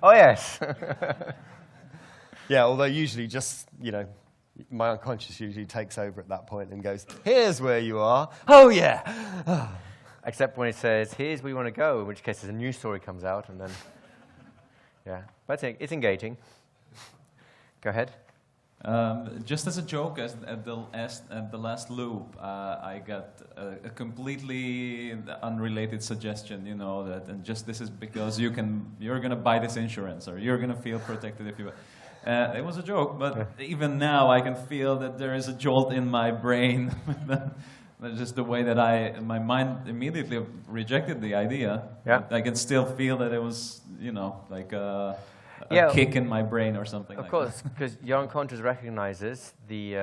Oh, yes. Yeah, although usually just, my unconscious usually takes over at that point and goes, here's where you are. Oh, yeah. Except when it says, here's where you want to go, in which case there's a new story comes out, and then, yeah. But it's engaging. Go ahead. Just as a joke, at the last loop, I got a completely unrelated suggestion, that and just this is because you're gonna buy this insurance or you're gonna feel protected if you. It was a joke, but even now I can feel that there is a jolt in my brain. That's just the way that my mind immediately rejected the idea. Yeah. I can still feel that it was, like a kick in my brain or something. Of course, because your unconscious recognizes the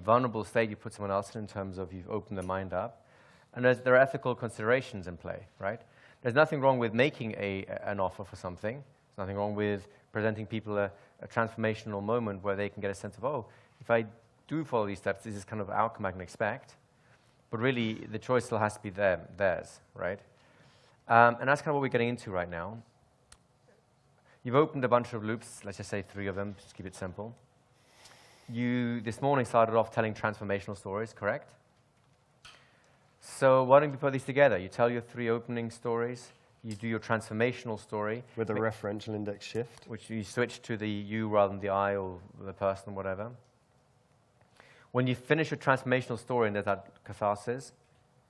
vulnerable state you put someone else in terms of you've opened their mind up. And there are ethical considerations in play, right? There's nothing wrong with making an offer for something. There's nothing wrong with presenting people a transformational moment where they can get a sense of, oh, if I do follow these steps, this is kind of outcome I can expect. But really, the choice still has to be theirs, right? And that's kind of what we're getting into right now. You've opened a bunch of loops, let's just say 3 of them, just keep it simple. you this morning started off telling transformational stories, correct? So why don't you put these together? You tell your 3 opening stories, you do your transformational story. With a referential index shift. Which you switch to the you rather than the I or the person, whatever. When you finish your transformational story and there's that catharsis,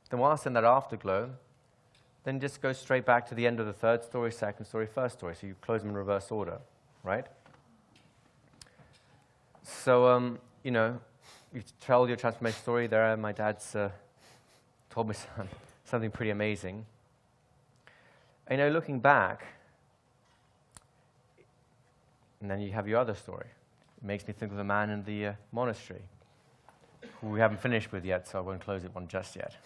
then whilst in that afterglow, then just go straight back to the end of the 3rd story, 2nd story, 1st story. So you close them in reverse order, right? So, you know, you tell your transformation story there. My dad's told me something pretty amazing. And, you know, looking back, and then you have your other story. It makes me think of the man in the monastery, who we haven't finished with yet, so I won't close it one just yet.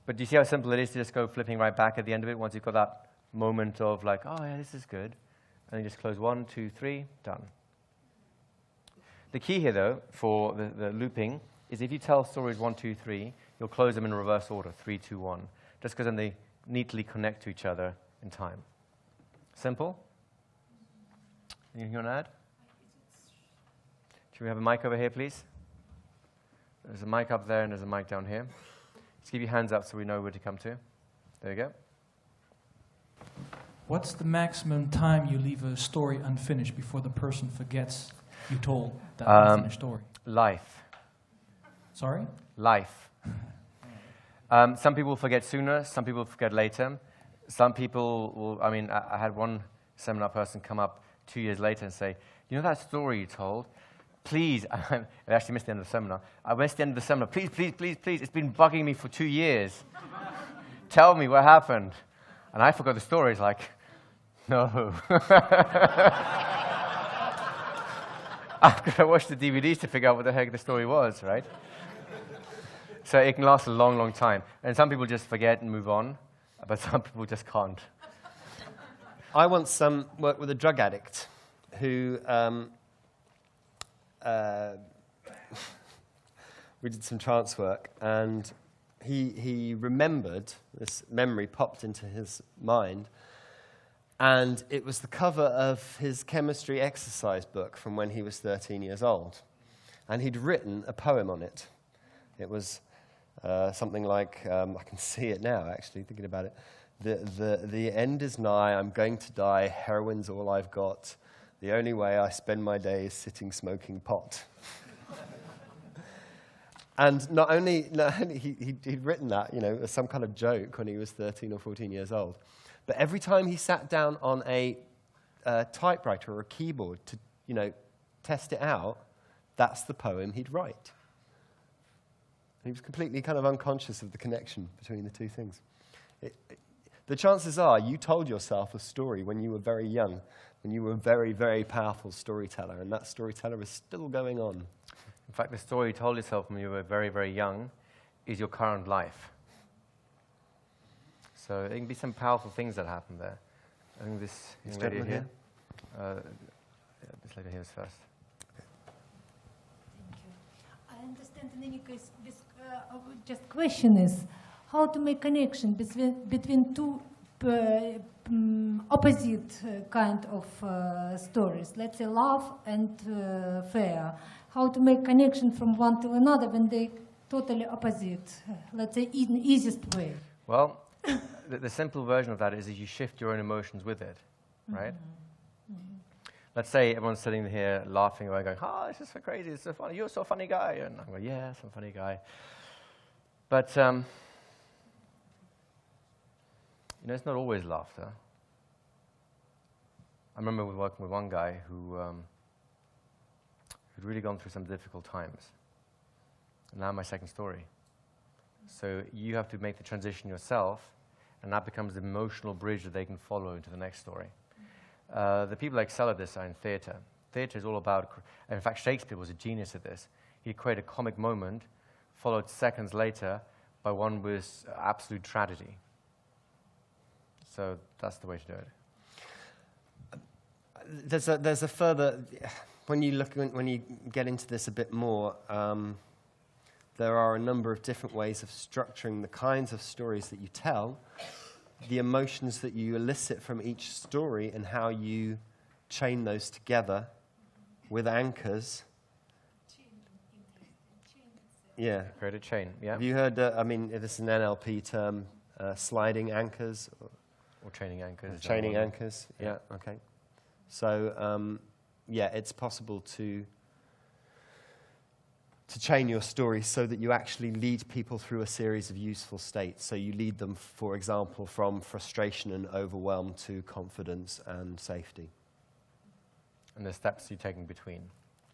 But do you see how simple it is to just go flipping right back at the end of it once you've got that moment of like, oh yeah, this is good. And you just close 1, 2, 3, done. The key here, though, for the looping is if you tell stories 1, 2, 3, you'll close them in reverse order, 3, 2, 1, just because then they neatly connect to each other in time. Simple? Anything you want to add? Should we have a mic over here, please? There's a mic up there and there's a mic down here. Just keep your hands up so we know where to come to. There you go. What's the maximum time you leave a story unfinished before the person forgets you told that unfinished story? Life. Sorry? Life. Some people forget sooner, some people forget later. Some people will, I mean, I had one seminar person come up 2 years later and say, you know that story you told? Please, I actually missed the end of the seminar. I missed the end of the seminar. Please, please, please, please. It's been bugging me for 2 years. Tell me what happened. And I forgot the story. It's like, no. I've got to watch the DVDs to figure out what the heck the story was, right? So it can last a long, long time. And some people just forget and move on, but some people just can't. I once worked with a drug addict who we did some trance work, and he remembered, this memory popped into his mind, and it was the cover of his chemistry exercise book from when he was 13 years old. And he'd written a poem on it. It was something like, I can see it now, actually, thinking about it. The end is nigh, I'm going to die, heroin's all I've got. The only way I spend my day is sitting smoking pot. And not only he'd written that, you know, as some kind of joke when he was 13 or 14 years old, but every time he sat down on a typewriter or a keyboard to, you know, test it out, that's the poem he'd write. He was completely kind of unconscious of the connection between the two things. The chances are you told yourself a story when you were very young, when you were a very, very powerful storyteller, and that storyteller is still going on. In fact, the story you told yourself when you were very, very young is your current life. So there can be some powerful things that happen there. I think this lady here. This lady here is first. I understand in any case, this just question is how to make connection between two opposite kind of stories. Let's say love and fear. How to make connection from one to another when they totally opposite. Let's say in the easiest way. Well, the simple version of that is that you shift your own emotions with it, right? Mm-hmm. Let's say everyone's sitting here laughing away, going, "Oh, this is so crazy! It's so funny! You're so funny guy!" And I'm going, "Yes, I'm a funny guy." But you know, it's not always laughter. I remember working with one guy who who'd really gone through some difficult times. And now my second story. So you have to make the transition yourself, and that becomes the emotional bridge that they can follow into the next story. The people that excel at this are in theatre. Theatre is all about, and in fact Shakespeare was a genius at this. He'd create a comic moment, followed seconds later by one with absolute tragedy. So that's the way to do it. There's a further, when you get into this a bit more, there are a number of different ways of structuring the kinds of stories that you tell, the emotions that you elicit from each story, and how you chain those together with anchors. Yeah. Create a chain, yeah. Have you heard, I mean, this is an NLP term, sliding anchors? Or chaining anchors. Chaining anchors, yeah, okay. So, yeah, it's possible to chain your story so that you actually lead people through a series of useful states. So you lead them, for example, from frustration and overwhelm to confidence and safety. And the steps you take in between,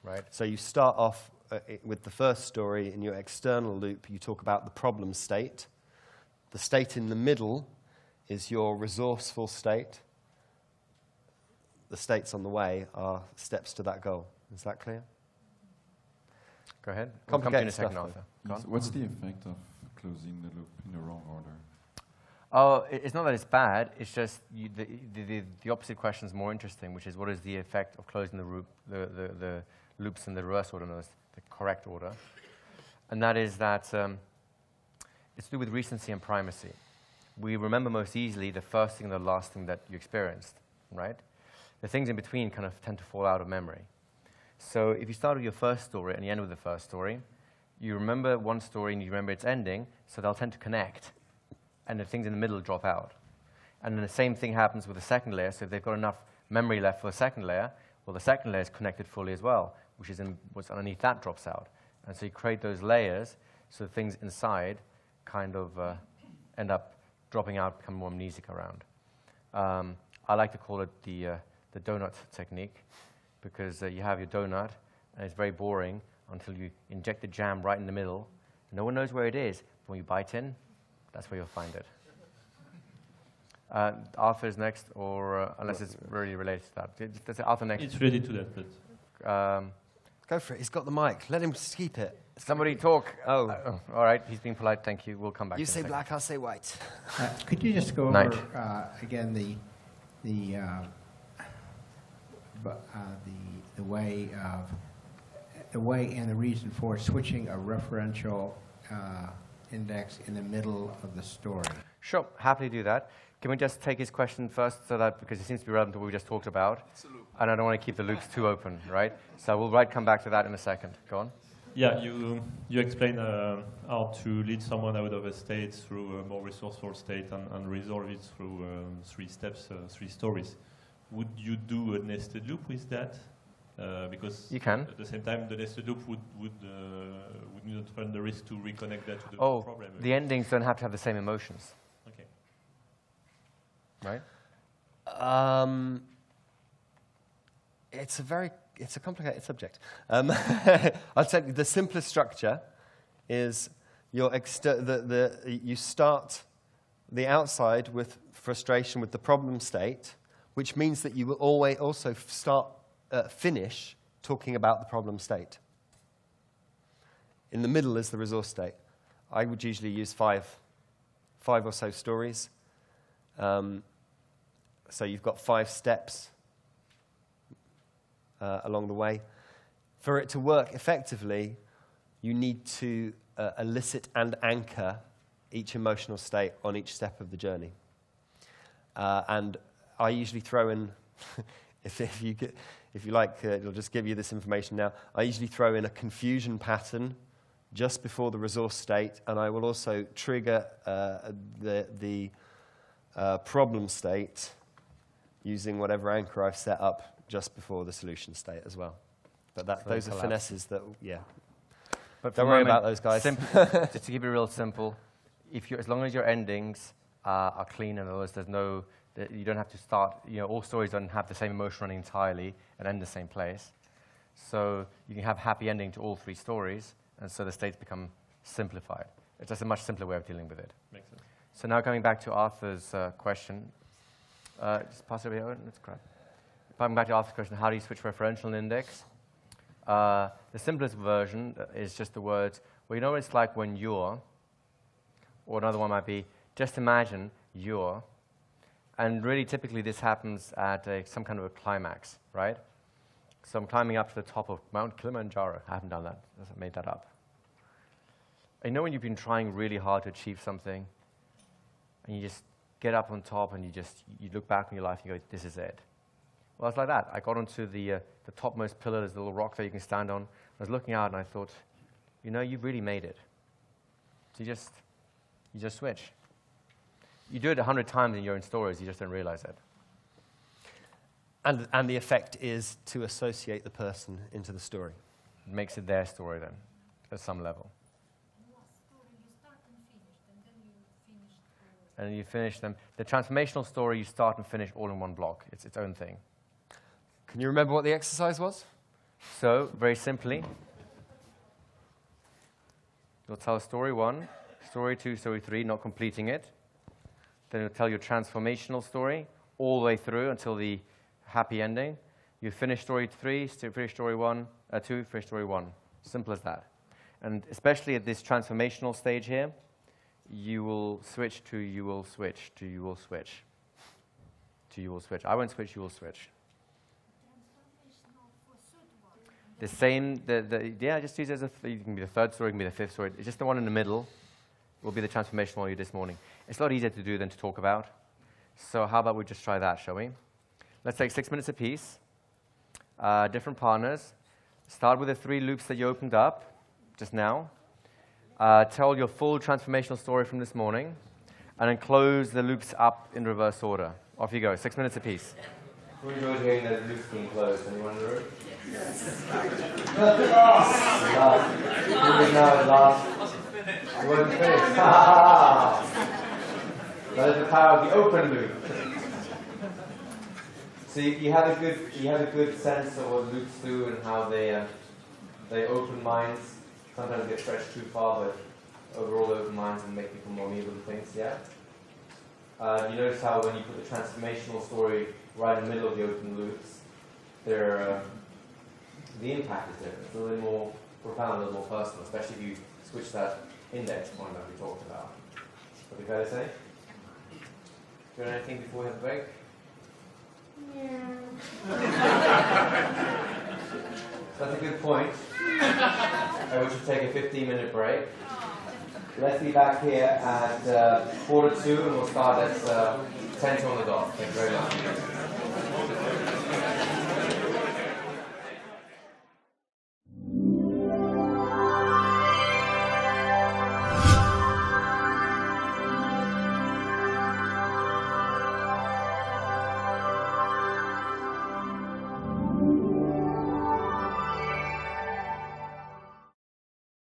right? So you start off with the first story in your external loop. You talk about the problem state. The state in the middle is your resourceful state. The states on the way are steps to that goal. Is that clear? Go ahead. Complicated stuff. What's the effect of closing the loop in the wrong order? Oh, it's not that it's bad. It's just the opposite question is more interesting, which is what is the effect of closing the loops in the reverse order, no, the correct order. And that is that it's to do with recency and primacy. We remember most easily the first thing and the last thing that you experienced, right? The things in between kind of tend to fall out of memory. So if you start with your first story and you end with the first story, you remember one story and you remember its ending, so they'll tend to connect. And the things in the middle drop out. And then the same thing happens with the second layer. So if they've got enough memory left for the second layer, well, the second layer is connected fully as well, which is what's underneath that drops out. And so you create those layers so the things inside kind of end up dropping out, become more amnesic around. I like to call it the donut technique, because you have your donut, and it's very boring until you inject the jam right in the middle. No one knows where it is, but when you bite in, that's where you'll find it. Arthur is next, or unless it's really related to that. Does Arthur next? It's related to that, but... Go for it. He's got the mic. Let him keep it. Somebody talk. Oh. All right. He's being polite. Thank you. We'll come back. You say black, I'll say white. Could you just go over again the way and the reason for switching a referential index in the middle of the story? Sure. Happily do that. Can we just take his question first, so that, because it seems to be relevant to what we just talked about, and I don't want to keep the loops too open, right? So we'll come back to that in a second. Go on. Yeah, you explain how to lead someone out of a state through a more resourceful state and resolve it through 3 steps, 3 stories. Would you do a nested loop with that? Because you can. At the same time, the nested loop would not run the risk to reconnect that to the problem. The endings don't have to have the same emotions. Okay. Right? It's a complicated subject. I'll tell you, the simplest structure is you start the outside with frustration with the problem state, which means that you will always also finish talking about the problem state. In the middle is the resource state. I would usually use five or so stories. So you've got 5 steps along the way. For it to work effectively, you need to elicit and anchor each emotional state on each step of the journey. And I usually throw in, if you like, it'll just give you this information now. I usually throw in a confusion pattern just before the resource state, and I will also trigger the problem state using whatever anchor I've set up just before the solution state as well. But those are finesses that, yeah. But don't worry about those guys. Just to keep it real simple, as long as your endings are clean, and there's no, you don't have to start, all stories don't have the same emotion running entirely and end the same place. So you can have happy ending to all 3 stories, and so the states become simplified. It's just a much simpler way of dealing with it. Makes sense. So now coming back to Arthur's question. Just pass it over here. Let's grab. Coming back to Arthur's question, how do you switch referential index? The simplest version is just the words, well, you know what it's like when you're, or another one might be, just imagine you're. And really, typically, this happens at some kind of a climax, right? So I'm climbing up to the top of Mount Kilimanjaro. I haven't done that. I made that up. And you know when you've been trying really hard to achieve something, and you just get up on top, and you look back on your life, and you go, this is it. Well, it's like that. I got onto the topmost pillar, there's a little rock that you can stand on. I was looking out and I thought, you know, you really made it. So you just switch. You do it 100 times in your own stories, you just don't realize it. And the effect is to associate the person into the story. It makes it their story then, at some level. And you finish them. The transformational story, you start and finish all in one block. It's its own thing. Can you remember what the exercise was? So, very simply, you'll tell story 1, story 2, story 3, not completing it. Then you'll tell your transformational story all the way through until the happy ending. You finish story 3, finish story 2, finish story 1. Simple as that. And especially at this transformational stage here, you will switch to you will switch to you will switch to you will switch. I won't switch, you will switch. The same, yeah, just use it as it can be the third story, it can be the fifth story. It's just the one in the middle will be the transformational one you did this morning. It's a lot easier to do than to talk about. So how about we just try that, shall we? Let's take 6 minutes apiece. Different partners. Start with the 3 loops that you opened up just now. Tell your full transformational story from this morning. And then close the loops up in reverse order. Off you go, 6 minutes apiece. Who enjoyed hearing the loops being closed? Anyone in the room? Yes. Last. Who is now at last? You wasn't finished. That is the power of the open loop. So you have a good sense of what loops do and how they open minds. Sometimes they get stretched too far, but overall they open minds and make people more amenable to things. Yeah. You notice how when you put the transformational story right in the middle of the open loops, the impact is different. It's a little more profound, a little more personal, especially if you switch that index point that we talked about. What do you guys say? Do you want anything before we have a break? That's a good point. We should take a 15-minute break. Let's be back here at 1:45 and we'll start at 10 on the dot. Thank you very much.